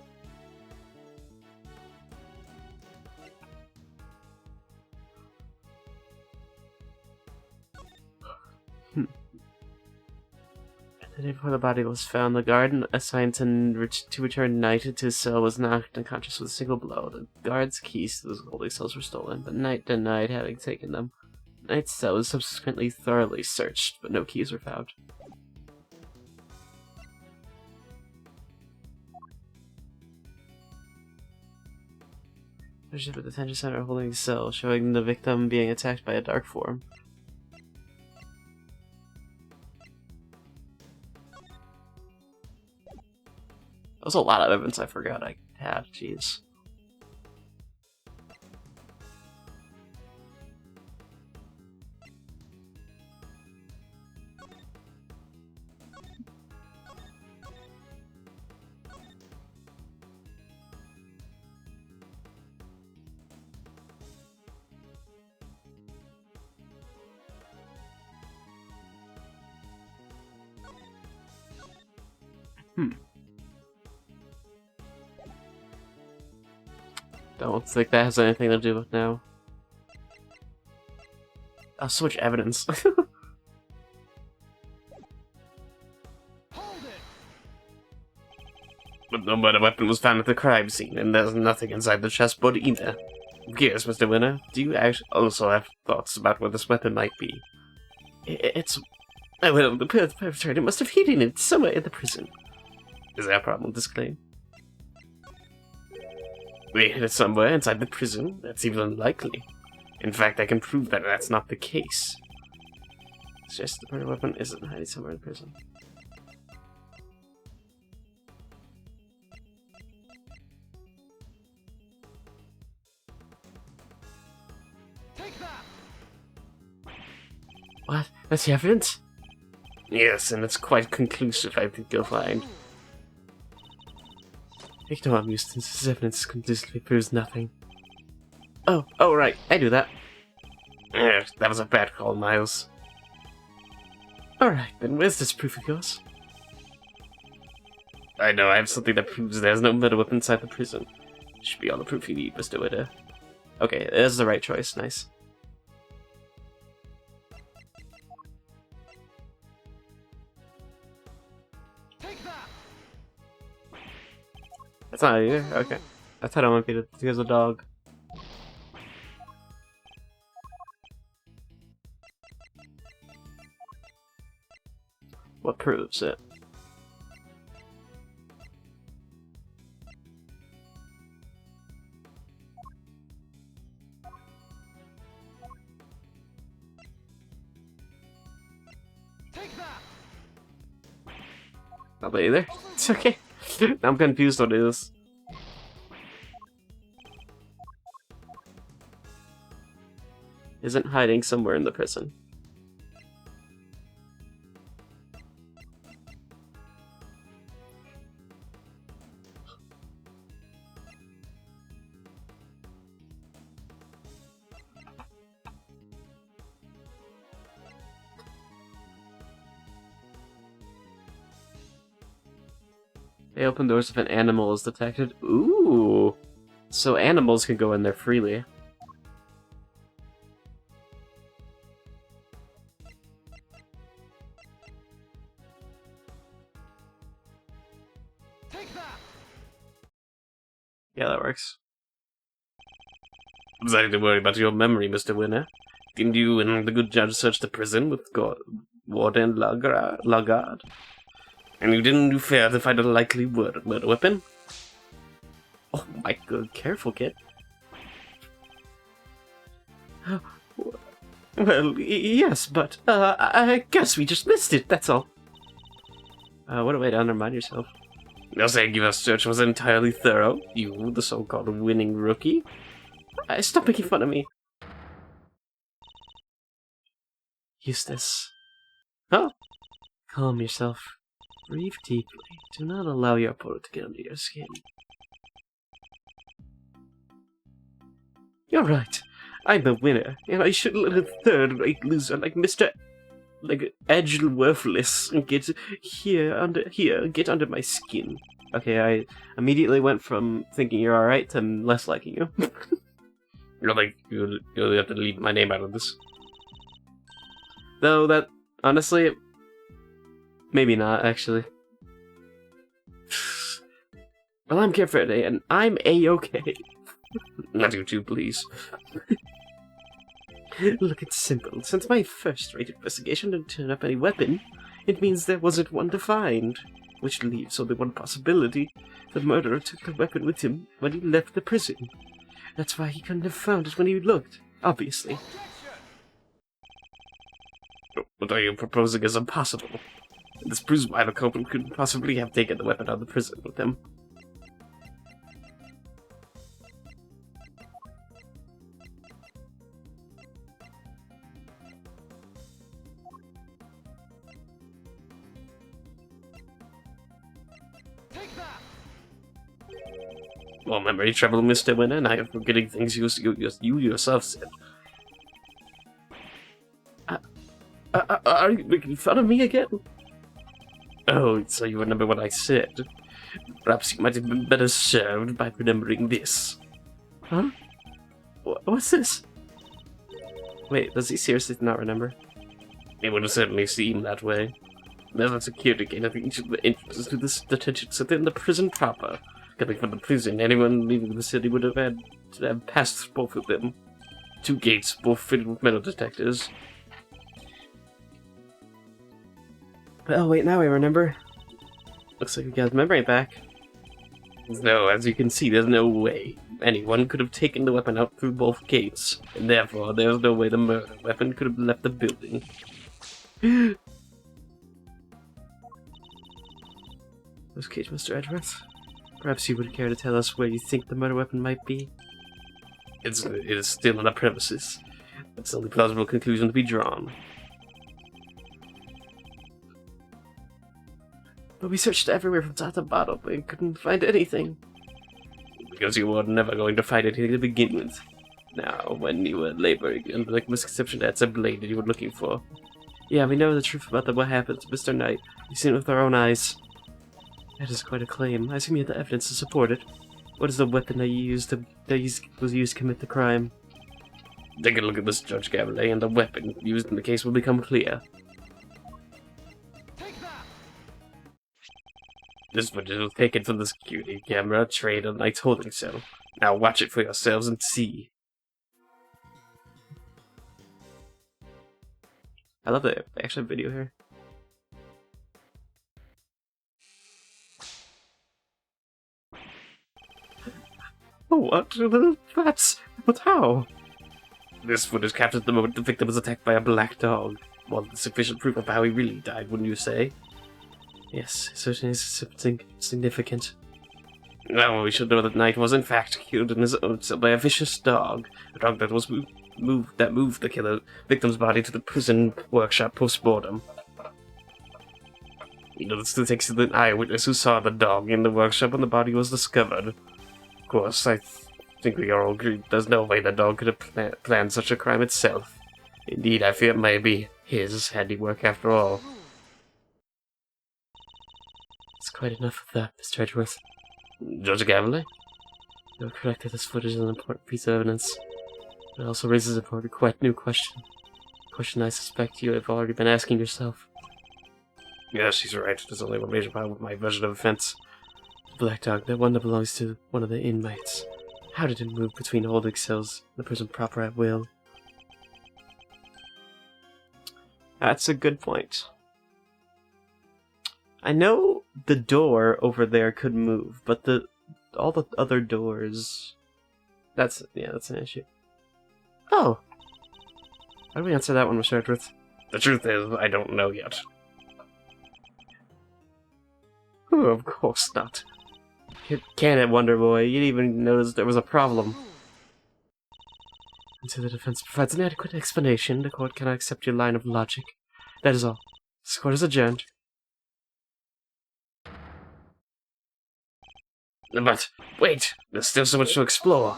The day before the body was found, the guard assigned to return Knight to his cell was knocked unconscious with a single blow. The guard's keys to the holding cells were stolen, but Knight denied having taken them. Knight's cell was subsequently thoroughly searched, but no keys were found. Leadership at the detention center holding a cell, showing the victim being attacked by a dark form. That was a lot of evidence I forgot I had, jeez. Don't think that has anything to do with now. Oh, so much evidence. Hold it! But no murder weapon was found at the crime scene, and there's nothing inside the chessboard either. Yes, Mr. Winner, do you actually also have thoughts about where this weapon might be? It's... well, the perpetrator must have hidden it somewhere in the prison. Is there a problem with this claim? We hid it somewhere inside the prison? That's even unlikely. In fact, I can prove that that's not the case. It's just the murder weapon isn't hiding somewhere in the prison. Take that! What? That's the evidence? Yes, and it's quite conclusive, I think you'll find. Ignore Eustace's evidence conclusively proves nothing. Oh, right, I do that. That was a bad call, Miles. Alright, then where's this proof of yours? I know, I have something that proves there's no murder weapon inside the prison. Should be all the proof you need, Mr. Witter. Okay, there's the right choice, nice. Take that! That's not either, okay. I thought I might be because of the dog. What proves it? Take that! Not either. It's okay. I'm confused what it is. Isn't hiding somewhere in the prison. They open doors if an animal is detected. Ooh! So animals can go in there freely. Take that! Yeah, that works. Nothing to worry about your memory, Mr. Winner. Didn't you and the good judge search the prison with Warden Lagarde? And you didn't do fair to find a likely murder weapon? Oh my god, careful, kid. Well, yes, but, I guess we just missed it, that's all. What a way to undermine yourself. You're saying your search was entirely thorough? You, the so-called winning rookie? Stop making fun of me. Eustace. Huh? Calm yourself. Breathe deeply. Do not allow your opponent to get under your skin. You're right. I'm the winner, and I should let a third-rate loser like Mr. Edgeworthless get get under my skin. Okay, I immediately went from thinking you're alright to less liking you. You'll have to leave my name out of this. Though that, honestly, maybe not, actually. Well, I'm Carefredy, and I'm A-okay. Not you too, please. Look, it's simple. Since my first-rate investigation didn't turn up any weapon, it means there wasn't one to find. Which leaves only one possibility. The murderer took the weapon with him when he left the prison. That's why he couldn't have found it when he looked, obviously. What are you proposing is impossible. This proves why the culprit couldn't possibly have taken the weapon out of the prison with him. Well, memory trouble, Mr. Winner, and I am forgetting things you yourself said. Are you making fun of me again? Oh, so you remember what I said. Perhaps you might have been better served by remembering this. Huh? What's this? Wait, does he seriously not remember? It would certainly seem that way. There's a security gate at each of the entrances to this detention within the prison proper. Coming from the prison, anyone leaving the city would have had to have passed both of them. 2 gates, both fitted with metal detectors. Oh wait, now I remember. Looks like we got his memory back. So, as you can see, there's no way anyone could have taken the weapon out through both gates, and therefore there's no way the murder weapon could have left the building. Those cage, Mr. Edgeworth? Perhaps you would care to tell us where you think the murder weapon might be? It is still on the premises. That's the only plausible conclusion to be drawn. But we searched everywhere from top to bottom, but couldn't find anything. Because you were never going to find anything to begin with. Now, when you were laboring under the misconception that's a blade that you were looking for. Yeah, we know the truth about what happened to Mr. Knight. We've seen it with our own eyes. That is quite a claim. I assume you have the evidence to support it. What is the weapon that was used to commit the crime? Take a look at this, Judge Gambit, and the weapon used in the case will become clear. This footage was taken from the security camera trained on Knight's holding cell. Now watch it for yourselves and see. I love the action video here. What? But how? This footage captures the moment the victim was attacked by a black dog. More than sufficient proof of how he really died, wouldn't you say? Yes, it certainly is significant. Well, we should know that Knight was in fact killed in his own cell by a vicious dog. A dog that was moved the victim's body to the prison workshop post-mortem. You know, this still takes to the eyewitness who saw the dog in the workshop when the body was discovered. Of course, I think we are all agreed there's no way the dog could have planned such a crime itself. Indeed, I fear it may be his handiwork after all. It's quite enough of that, Mr. Edgeworth. Judge Gambit? You're correct that this footage is an important piece of evidence. It also raises a quite new question. A question I suspect you have already been asking yourself. Yes, she's right. There's only one major problem with my version of events. The black dog, that one that belongs to one of the inmates. How did it move between holding cells and the prison proper at will? That's a good point. I know the door over there could move, but all the other doors... That's an issue. Oh! How do we answer that one, Mr. Edgeworth? The truth is, I don't know yet. Oh, of course not. Can it, Wonder Boy? You didn't even notice there was a problem. Until the defense provides an adequate explanation, the court cannot accept your line of logic. That is all. This court is adjourned. But, wait! There's still so much to explore!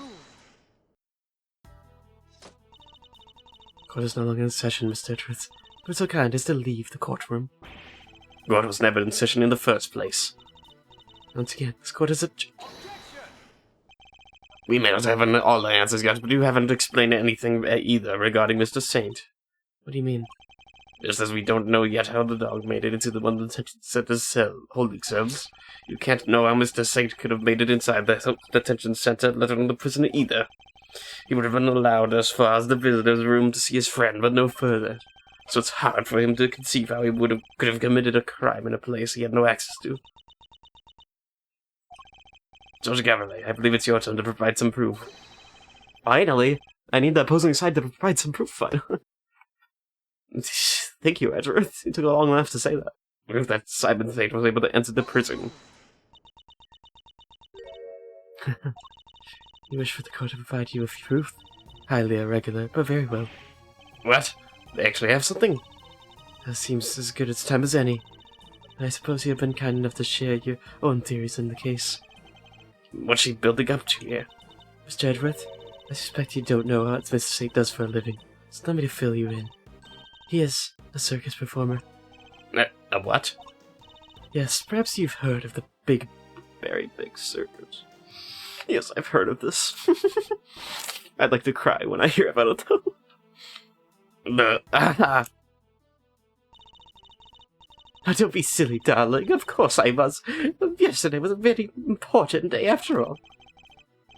Court is no longer in session, Mr. Edgeworth. But so kind as to leave the courtroom. Court was never in session in the first place. Once again, this court is adjourned. We may not have all the answers yet, but you haven't explained anything either regarding Mr. Saint. What do you mean? Just as we don't know yet how the dog made it into the one detention center's holding cells, you can't know how Mr. Saint could have made it inside the detention center, let alone the prison either. He would have been allowed as far as the visitor's room to see his friend, but no further. So it's hard for him to conceive how he could have committed a crime in a place he had no access to. Judge Gambit, I believe it's your turn to provide some proof. Finally! I need the opposing side to provide some proof, finally. Thank you, Edgeworth. It took long enough to say that. If that Simon Thane was able to enter the prison. You wish for the court to provide you with proof? Highly irregular, but very well. What? They actually have something? That seems as good a time as any. I suppose you have been kind enough to share your own theories in the case. What's she building up to here? Mr. Edgeworth, I suspect you don't know what Mr. Saint does for a living, so let me to fill you in. He is a circus performer. A what? Yes, perhaps you've heard of the very big circus. Yes, I've heard of this. I'd like to cry when I hear about it, though. Now, don't be silly, darling. Of course I was. Yesterday was a very important day, after all.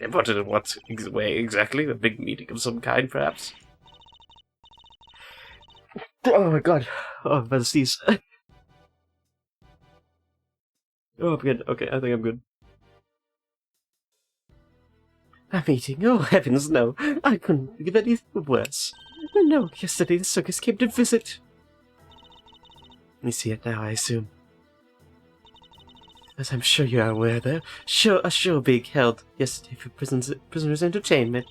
Important in what way exactly? A big meeting of some kind, perhaps? Oh my god. Oh, I'm about to sneeze. Oh, I'm good. Okay, I think I'm good. A meeting? Oh, heavens, no. I couldn't think of anything worse. No, yesterday the circus came to visit. You see it now, I assume. As I'm sure you are aware, a show being held yesterday for prisoners' entertainment.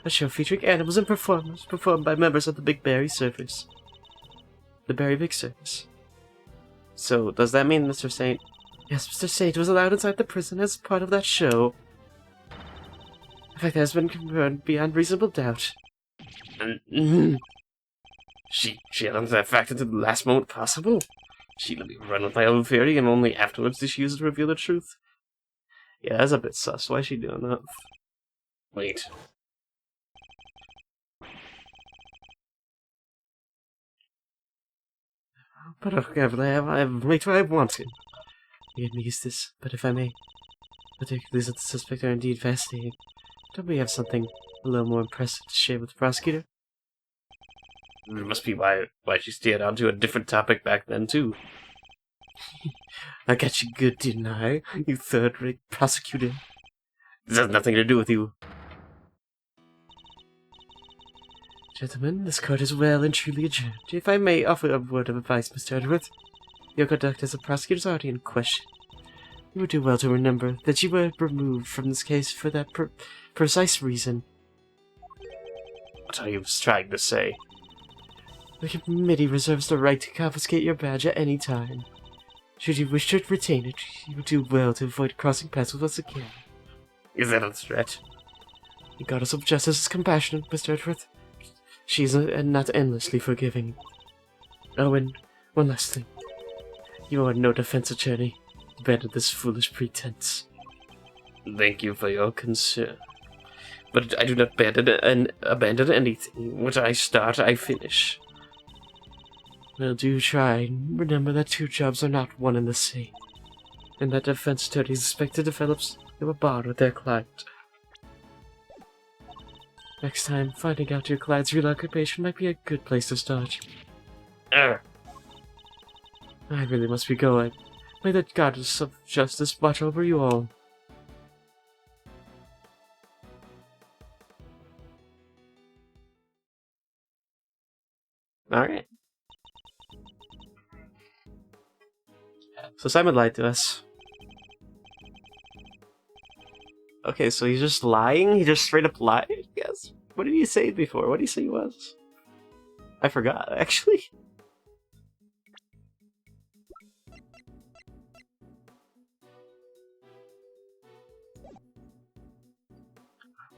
A show featuring animals and performers, performed by members of the Big Berry Circus. The Berry Big Circus. So, does that mean Mr. Saint... Yes, Mr. Saint was allowed inside the prison as part of that show. In fact, that has been confirmed beyond reasonable doubt. She allowed that fact into the last moment possible? She let me run with my own theory, and only afterwards did she use it to reveal the truth? Yeah, that's a bit sus. Why is she doing that? Wait. But okay, I've made what I wanted. Forgive me, Eustace, but if I may, particularly since the suspects are indeed fascinating, don't we have something a little more impressive to share with the prosecutor? It must be why she steered onto a different topic back then, too. I got you good, didn't I, you third-rate prosecutor? This has nothing to do with you. Gentlemen, this court is well and truly adjourned. If I may offer a word of advice, Mr. Edgeworth, your conduct as a prosecutor is already in question. You would do well to remember that you were removed from this case for that precise reason. What are you trying to say? The committee reserves the right to confiscate your badge at any time. Should you wish to retain it, you would do well to avoid crossing paths with us again. Is that a threat? The goddess of justice is compassionate, Mr. Edgeworth. She is not endlessly forgiving. Oh, and one last thing. You are no defense attorney. Abandon this foolish pretense. Thank you for your concern. But I do not abandon anything. What I start, I finish. Well, do try and remember that two jobs are not one and the same. And that defense attorneys expect to develop a bond with their client. Next time, finding out your client's real occupation might be a good place to start. I really must be going. May the goddess of justice watch over you all. Alright. So Simon lied to us. Okay, so he's just lying? He just straight up lied? Yes. What did he say before? What did he say he was? I forgot, actually.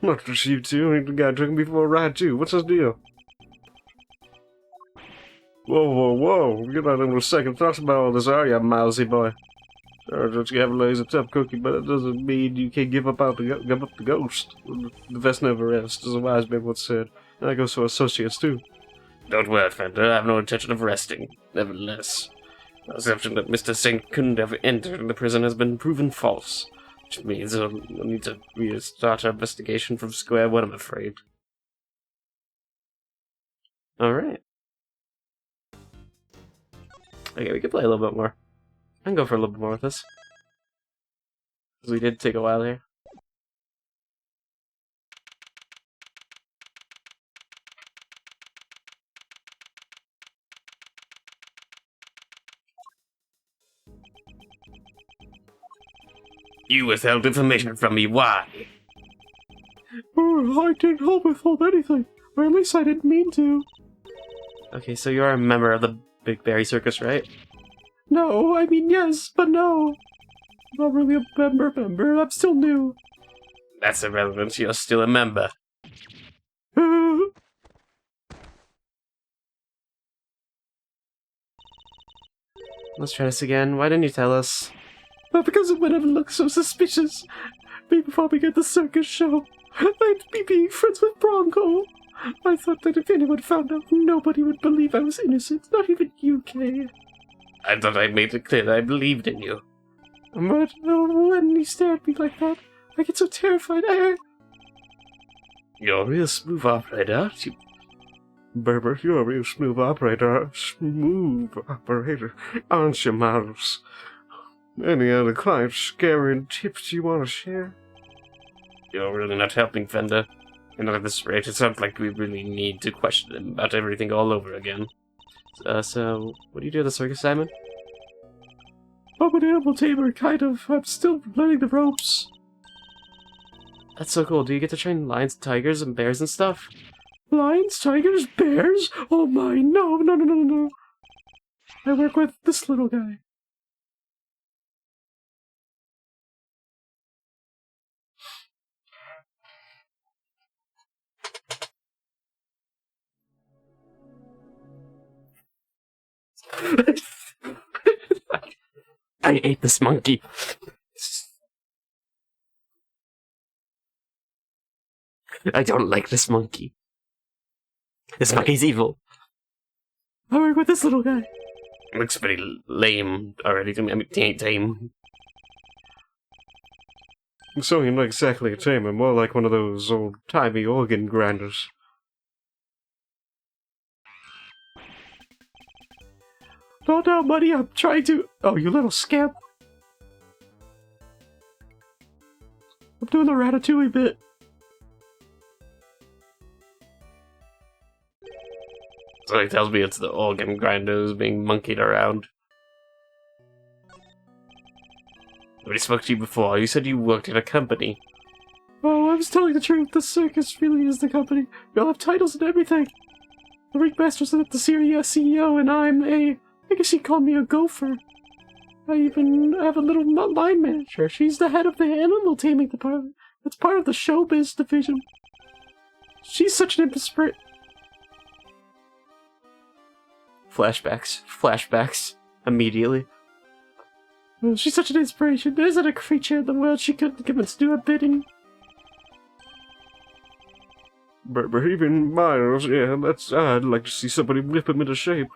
Not just you two. The guy took me for a ride too. What's his deal? Whoa. You're not even a second thoughts about all this, are you, mousy boy? Sure, just you have a lazy tough cookie, but it doesn't mean you can't give up the ghost. The best never rests, as a wise man once said. And that goes for associates too. Don't worry, Fender. I have no intention of resting. Nevertheless, the assumption that Mr. Saint couldn't have entered the prison has been proven false. Which means we'll need to restart our investigation from square one, I'm afraid. Alright. Okay, we can play a little bit more. I can go for a little bit more with this. Because we did take a while here. You withheld information from me, why? Oh, I didn't withhold anything. Or at least I didn't mean to. Okay, so you're a member of the Big Berry Circus, right? No, I mean yes, but no. I'm not really a member. I'm still new. That's irrelevant, you're still a member. Let's try this again. Why didn't you tell us? Because it would have looked so suspicious. Before we get the circus show, I'd be being friends with Bronco. I thought that if anyone found out, nobody would believe I was innocent. Not even you, Kay. I thought I made it clear that I believed in you. But when he stared at me like that, I get so terrified. You're a real smooth operator, aren't you? Berber, you're a real smooth operator. Smooth operator, aren't you, Miles? Any other client scaring tips you want to share? You're really not helping, Fender. And at this rate, it sounds like we really need to question him about everything all over again. So, what do you do at the circus, Simon? I'm an animal tamer, kind of. I'm still learning the ropes. That's so cool. Do you get to train lions, tigers, and bears and stuff? Lions, tigers, bears? Oh my, no. I work with this little guy. I ate this monkey. I don't like this monkey. This monkey's evil. I work with this little guy. Looks pretty lame already to me. I mean, tame. So you're not exactly a tamer, more like one of those old-timey organ grinders. No, buddy, I'm trying to... Oh, you little scamp. I'm doing the ratatouille bit. So he tells me it's the organ grinders being monkeyed around. When I spoke to you before, you said you worked at a company. Oh, I was telling the truth. The circus really is the company. We all have titles and everything. The ringmaster's at the CEO, and I'm I guess you'd call me a gopher. I even have a little line manager. She's the head of the animal taming department. It's part of the showbiz division. She's such an inspiration. Flashbacks. Immediately. She's such an inspiration. There isn't a creature in the world she couldn't convince to do her bidding. But even Miles, yeah, I'd like to see somebody whip him into shape.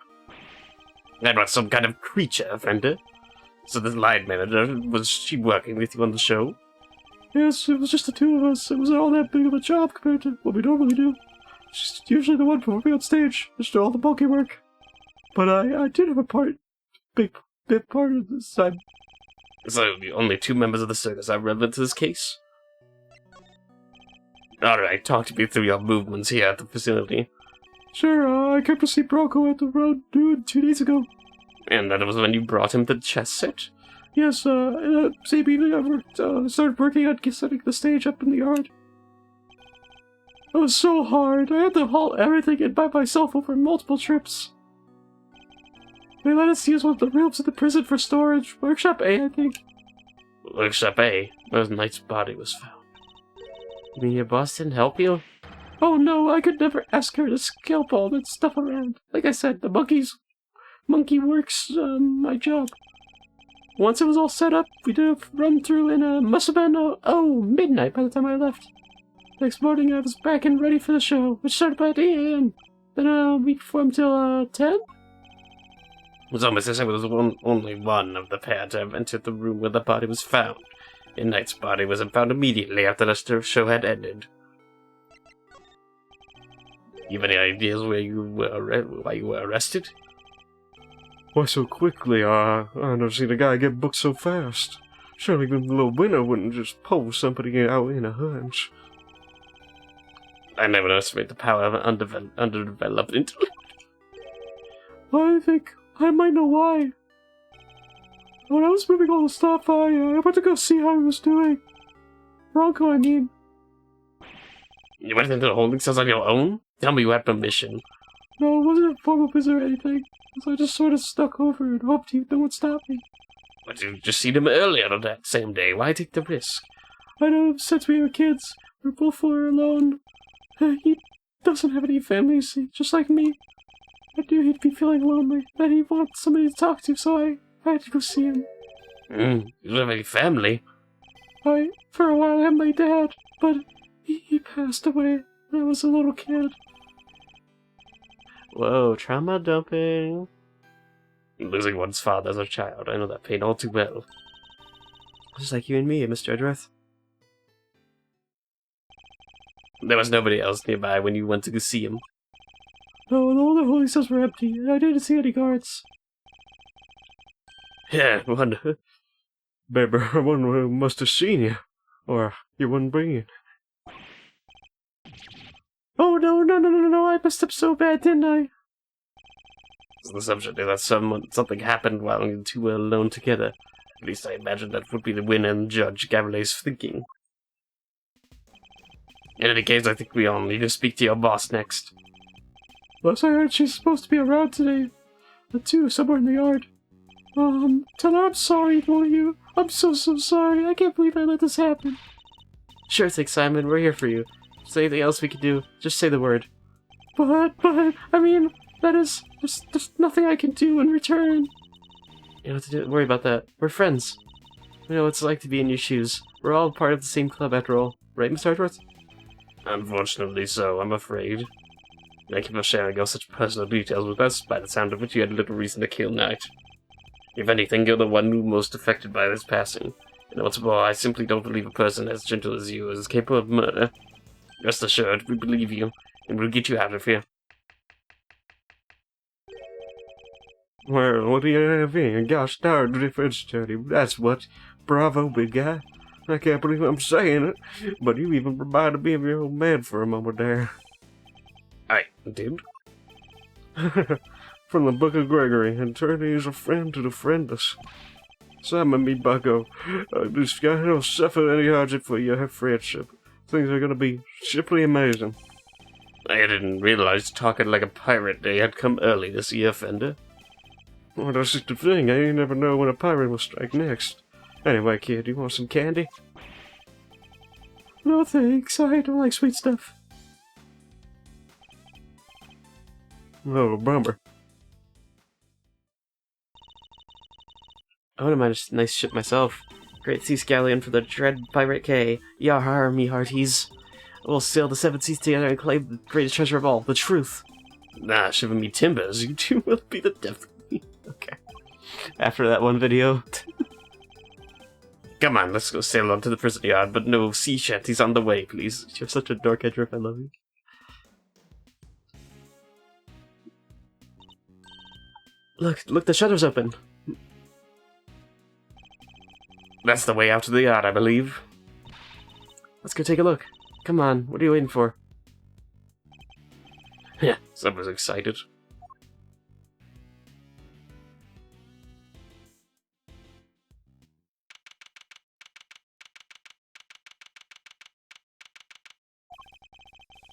I'm not some kind of creature, Fender. So this line manager, was she working with you on the show? Yes, it was just the two of us. It wasn't all that big of a job compared to what we normally do. She's usually the one performing on stage, just all the bulky work. But I did have a big part of this time. So the only two members of the circus are relevant to this case? Alright, talk to me through your movements here at the facility. Sure, I came to see Bronco at the road 2 days ago. And that was when you brought him the chess set? Yes, same evening I started working on setting the stage up in the yard. It was so hard. I had to haul everything in by myself over multiple trips. They let us use one of the rooms in the prison for storage. Workshop A, I think. Workshop A? Where Knight's body was found. You mean your boss didn't help you? Oh no, I could never ask her to scalp all that stuff around. Like I said, the monkey works, my job. Once it was all set up, we did a run through and must have been, midnight by the time I left. Next morning I was back and ready for the show, which started by 8 a.m. Then we performed till 10? It was almost as if it was only one of the pair to have entered the room where the body was found. And Knight's body wasn't found immediately after the show had ended. You have any ideas why you were arrested? Why so quickly? I've never seen a guy get booked so fast. Surely even the little winner wouldn't just pull somebody out in a hunch. I never underestimate the power of an underdeveloped intellect. I think I might know why. When I was moving all the stuff, I went to go see how he was doing. Bronco, I mean. You went into the holding cells on your own? Tell me you had permission. No, it wasn't a formal visit or anything. So I just sort of stuck over and hoped no one would stop me. But you just seen him earlier on that same day. Why take the risk? I know, since we were kids, we're both alone. He doesn't have any family, see, just like me. I knew he'd be feeling lonely, that he'd want somebody to talk to, so I had to go see him. You don't have any family? For a while, I had my dad, but he passed away when I was a little kid. Whoa, trauma dumping. Losing one's father as a child, I know that pain all too well. Just like you and me, Mr. Edgeworth. There was nobody else nearby when you went to go see him. No, all the holy cells were empty, and I didn't see any guards. Yeah, one must have seen you, or you wouldn't bring it. Oh, no, I messed up so bad, didn't I? The subject is that something happened while you two were alone together. At least I imagine that would be the winner and Judge Gavilay's thinking. In any case, I think we all need to speak to your boss next. Last I heard, she's supposed to be around today. Too, somewhere in the yard. Tell her I'm sorry, won't you? I'm so sorry. I can't believe I let this happen. Sure thing, Simon. We're here for you. If there's anything else we can do, just say the word. But, I mean, there's nothing I can do in return. You don't have to worry about that. We're friends. We know what it's like to be in your shoes. We're all part of the same club after all. Right, Mr. Edgeworth? Unfortunately so, I'm afraid. Thank you for sharing all such personal details with us. By the sound of it, you had little reason to kill Knight. If anything, you're the one who most affected by this passing. And what's more, I simply don't believe a person as gentle as you is capable of murder. Rest assured, we believe you, and we'll get you out of here. Well, what do you have here? Gosh darn defense attorney. That's what. Bravo, big guy. I can't believe I'm saying it, but you even reminded me of your old man for a moment there. I did? From the Book of Gregory, attorney is a friend to the friendless. Simon me bucko. This guy will suffer any hardship for your friendship. Things are gonna be simply amazing. I didn't realize talking like a pirate day had come early this year, Fender. Well, that's just the thing. You never know when a pirate will strike next. Anyway, kid, you want some candy? No thanks, I don't like sweet stuff. Oh, bummer. I wouldn't mind a nice ship myself. Great sea scallion for the dread pirate K. Yar, me hearties. We'll sail the seven seas together and claim the greatest treasure of all, the truth. Nah, shivering me timbers, you two will be the death of me. Okay. After that one video. Come on, let's go sail on to the prison yard, but no sea shanties on the way, please. You're such a dork, Edgeworth, I love you. Look, the shutter's open. That's the way out to the yard, I believe. Let's go take a look. Come on, what are you waiting for? Yeah, someone's excited.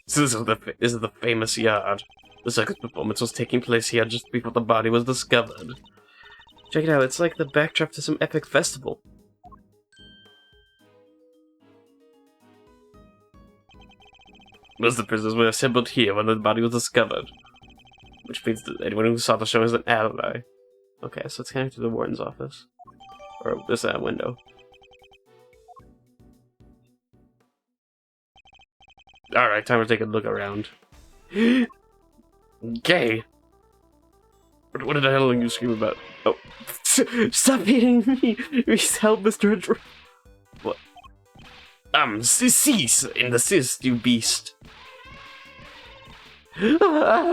This is the famous yard. The circus performance was taking place here just before the body was discovered. Check it out, it's like the backdrop to some epic festival. Most of the prisoners were assembled here when the body was discovered. Which means that anyone who saw the show is an alibi. Okay, so it's connected to the warden's office. Or this window. Alright, time to take a look around. Okay. What the hell are you screaming about? Oh. Stop hitting me! Please help, Mr. Edgeworth. What? Cease in the cyst, you beast.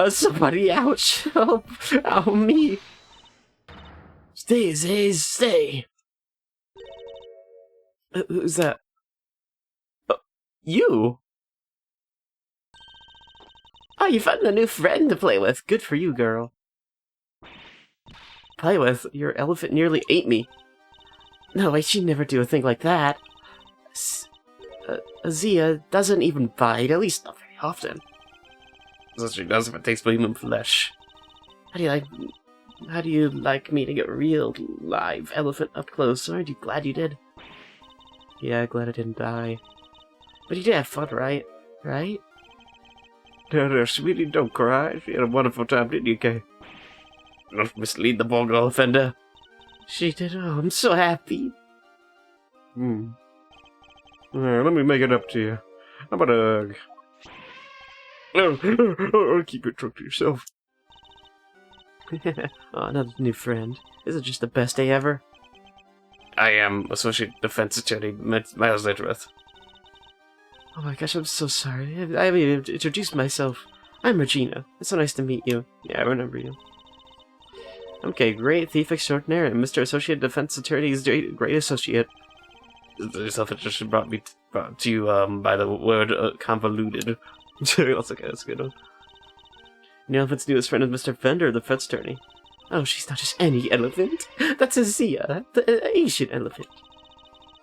Somebody, ouch! Help! Ow, me! Stay, Zaze, stay! Who's that? You? Oh, you found a new friend to play with. Good for you, girl. Play with? Your elephant nearly ate me. No way, she'd never do a thing like that. Zia doesn't even bite, at least not very often. So she does if it takes human flesh. How do you like meeting a real live elephant up close? Aren't you glad you did? Yeah, glad I didn't die. But you did have fun, right? Right? No, sweetie, don't cry. She had a wonderful time, didn't you, Kay? Don't mislead the poor girl offender. She did. Oh, I'm so happy. Let me make it up to you. How about a hug? Keep your truck to yourself. Oh, another new friend. Is it just the best day ever? I am Associate Defense Attorney Miles Edgeworth. Oh my gosh, I'm so sorry. I haven't even introduced myself. I'm Regina. It's so nice to meet you. Yeah, I remember you. Okay, great thief extraordinaire and Mr. Associate Defense Attorney's great associate. The self-introduction brought to you by the word convoluted. That's okay, that's a good one. The elephant's newest friend is Mr. Fender, the defense attorney. Oh, she's not just any elephant. That's a Zia, the Asian elephant.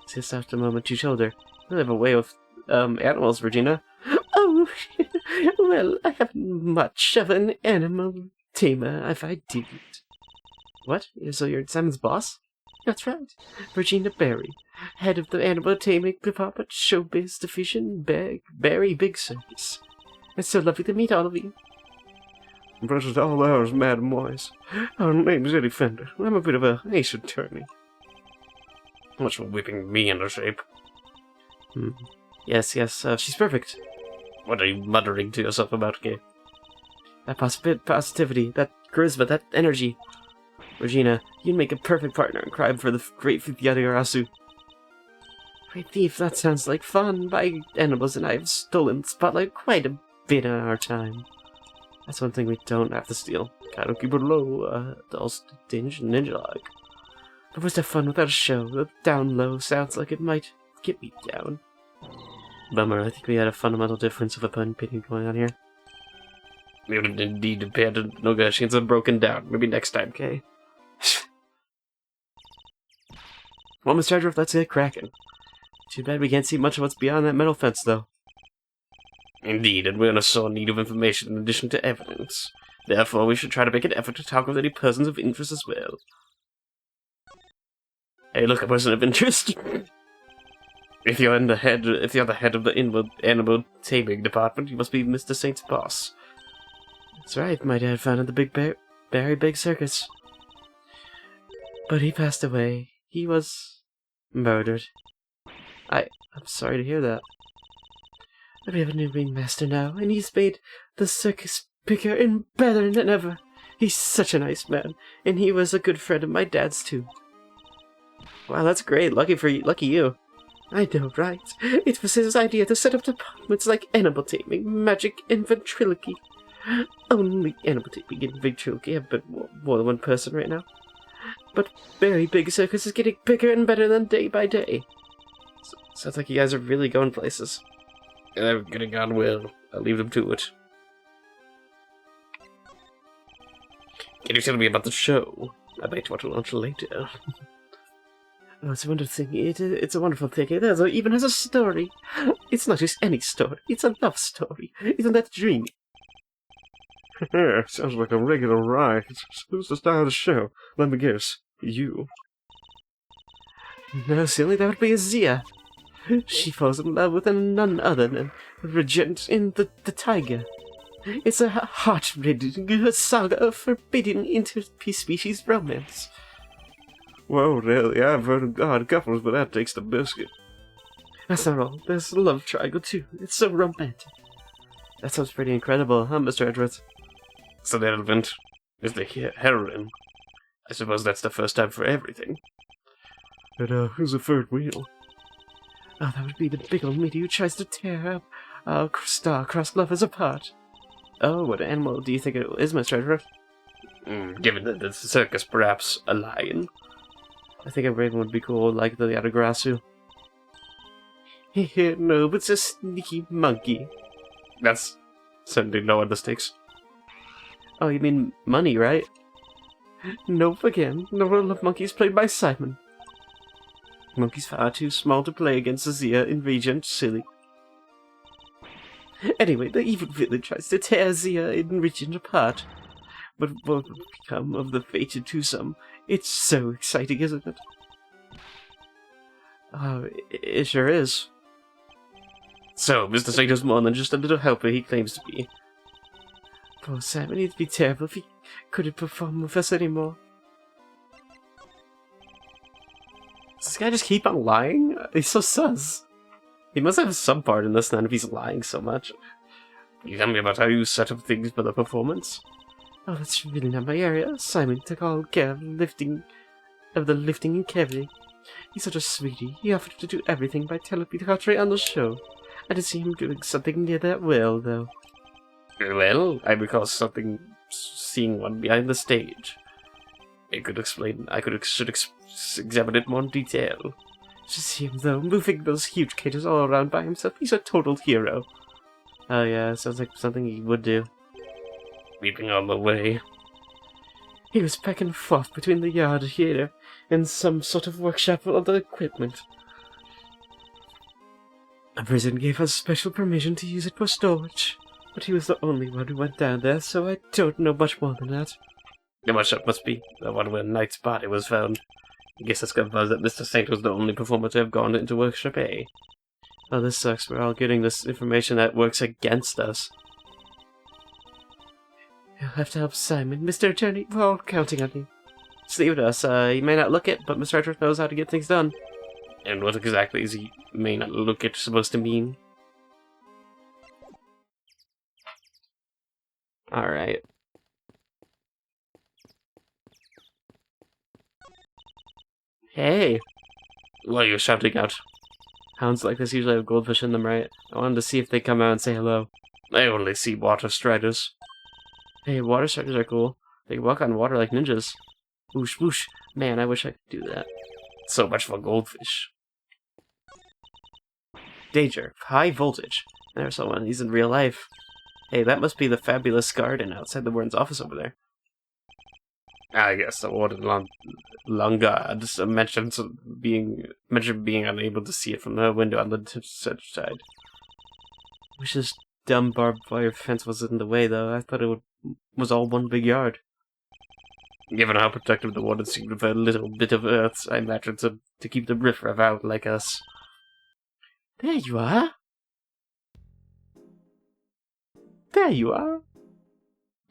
Just after a moment, you told her. You have a way with animals, Regina. Oh, well, I haven't much of an animal tamer if I didn't. What? So you're Simon's boss? That's right. Regina Berry, head of the animal taming department, showbiz division, Berry Big Circus. It's so lovely to meet all of you. Present all ours, mademoiselle. Our name's Eddie Fender. I'm a bit of a ace attorney. Much for whipping me into shape. Yes, she's perfect. What are you muttering to yourself about, Kay? That positivity, that charisma, that energy. Regina, you'd make a perfect partner in crime for the great Yadagarasu. Great thief, that sounds like fun. My animals and I have stolen the spotlight quite a bit in our time. That's one thing we don't have to steal. Gotta keep it low, all ninja-like. But was that fun without a show? The down low sounds like it might get me down. Bummer, I think we had a fundamental difference of opinion going on here. We would indeed abandon negotiations and broken down. Maybe next time, Kay. Well, Mr. Edgeworth, let's get cracking. Too bad we can't see much of what's beyond that metal fence, though. Indeed, and we're in a sore need of information in addition to evidence. Therefore, we should try to make an effort to talk with any persons of interest as well. Hey, look, a person of interest. If you're the head of the animal taming department, you must be Mr. Saint's boss. That's right, my dad founded the Berry Big Circus. But he passed away. He was murdered. I'm sorry to hear that. But we have a new ringmaster now, and he's made the circus bigger and better than ever. He's such a nice man, and he was a good friend of my dad's too. Wow, that's great. Lucky you. I know, right? It was his idea to set up departments like animal taming, magic, and ventriloquy. Only animal taming and ventriloquy have been more than one person right now. But Berry Big Circus is getting bigger and better than day by day. Sounds like you guys are really going places. They're getting on well. I'll leave them to it. Can you tell me about the show? I might want to launch later. Oh, it's a wonderful thing. It's a wonderful thing. It even has a story. It's not just any story. It's a love story. Isn't that dreamy? Sounds like a regular ride. Who's the star of the show? Let me guess. You. No, silly, that would be Zia. She falls in love with none other than Regent in the Tiger. It's a heart-rending saga of forbidden interspecies romance. Well, really, I've heard of odd couples, but that takes the biscuit. That's not all. There's a love triangle, too. It's so romantic. That sounds pretty incredible, huh, Mr. Edgeworth? So the elephant is the heroine. I suppose that's the first time for everything. But, who's the third wheel? Oh, that would be the big old meaty who tries to tear our star-crossed lovers apart. Oh, what animal do you think it is, Mr. Edgeworth? Given that it's a circus, perhaps a lion. I think a raven would be cool, like the Yadagarasu. No, but it's a sneaky monkey. That's certainly no other stakes. Oh, you mean money, right? Nope, again. The role of monkey is played by Simon. Monkey's far too small to play against Zia in Regent. Silly. Anyway, the evil villain tries to tear Zia in Regent apart. But what will become of the fated twosome? It's so exciting, isn't it? Oh, it sure is. So, Mr. Sato's more than just a little helper he claims to be. Poor Simon, it'd be terrible if he couldn't perform with us anymore. Does this guy just keep on lying? He's so sus. He must have some part in this then if he's lying so much. Can you tell me about how you set up things for the performance? Oh, that's really not my area. Simon took all care of the lifting and carrying. He's such a sweetie. He offered to do everything by telepathy on the show. I did see him doing something near that well, though. Well, I recall seeing one behind the stage. I should examine it more in detail. Just see him, though, moving those huge cages all around by himself. He's a total hero. Oh yeah, sounds like something he would do. Weeping on the way. He was back and forth between the yard here and some sort of workshop for the equipment. A prison gave us special permission to use it for storage, but he was the only one who went down there, so I don't know much more than that. The workshop must be the one where Knight's body was found. I guess that's confirms that Mr. Saint was the only performer to have gone into Workshop A. Oh, this sucks. We're all getting this information that works against us. You'll have to help Simon. Mr. Attorney, we're all counting on you. Just leave it to us. He may not look it, but Mr. Edgeworth knows how to get things done. And what exactly is he may not look it supposed to mean? Alright. Hey! Why are you shouting out? Hounds like this usually have goldfish in them, right? I wanted to see if they come out and say hello. I only see water striders. Hey, water striders are cool. They walk on water like ninjas. Whoosh whoosh. Man, I wish I could do that. So much for goldfish. Danger. High voltage. There's someone. He's in real life. Hey, that must be the fabulous garden outside the warden's office over there. I guess the warden Longard mentioned being unable to see it from the window on the side. Wish this dumb barbed wire fence wasn't in the way, though. I thought it was all one big yard. Given how protective the warden seemed of a little bit of earth, I imagine to keep the riffraff out like us. There you are. There you are.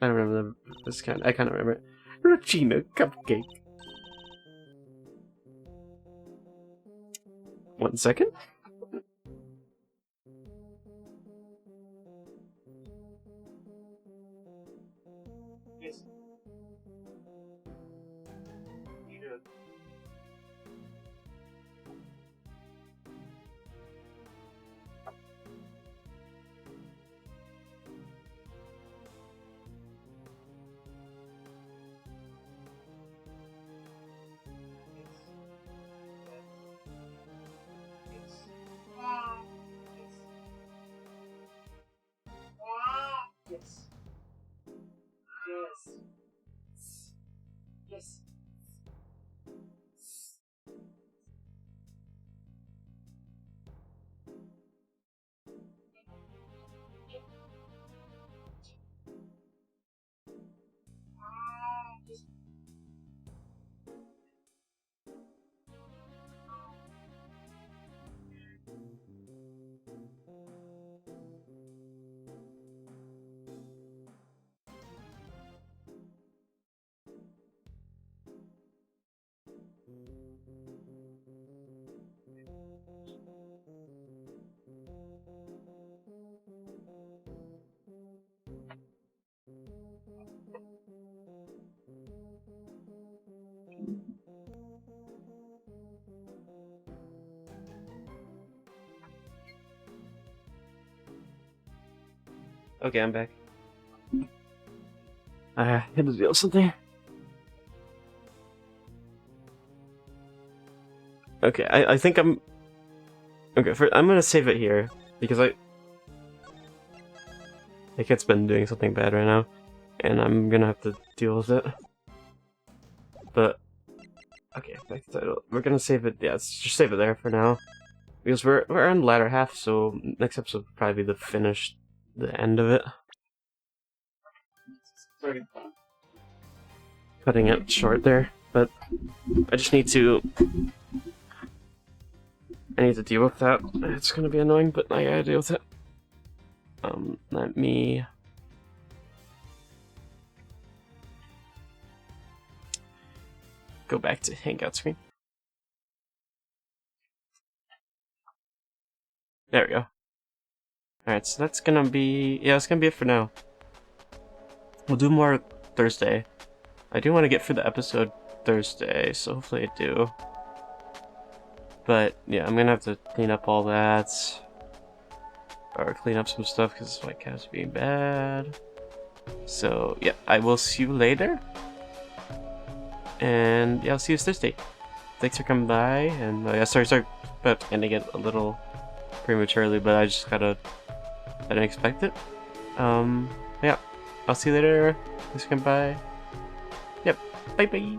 I don't remember this kind. I kind of remember it. Regina Cupcake. 1 second. Yes. Good. Yes. Yes. Yes. Okay, I'm back. I had to deal with something. Okay, I think I'm... Okay, I'm gonna save it here, because I kid's been doing something bad right now, and I'm gonna have to deal with it. But Okay, back to the title. We're gonna save it. Yeah, let's just save it there for now, because we're in the latter half. So next episode will probably be the end of it. Sorry. Cutting it short there, but I just need to. I need to deal with that. It's gonna be annoying, but I gotta deal with it. Let me. Go back to Hangout screen. There we go. Alright, so that's gonna be... Yeah, that's gonna be it for now. We'll do more Thursday. I do want to get through the episode Thursday, so hopefully I do. But, yeah, I'm gonna have to clean up all that. Or clean up some stuff, because my cat's being bad. So, yeah, I will see you later. And, yeah, I'll see you Thursday. Thanks for coming by, and, yeah, sorry about ending it a little prematurely, but I didn't expect it. Yeah, I'll see you later. Thanks for coming by. Yep, bye-bye.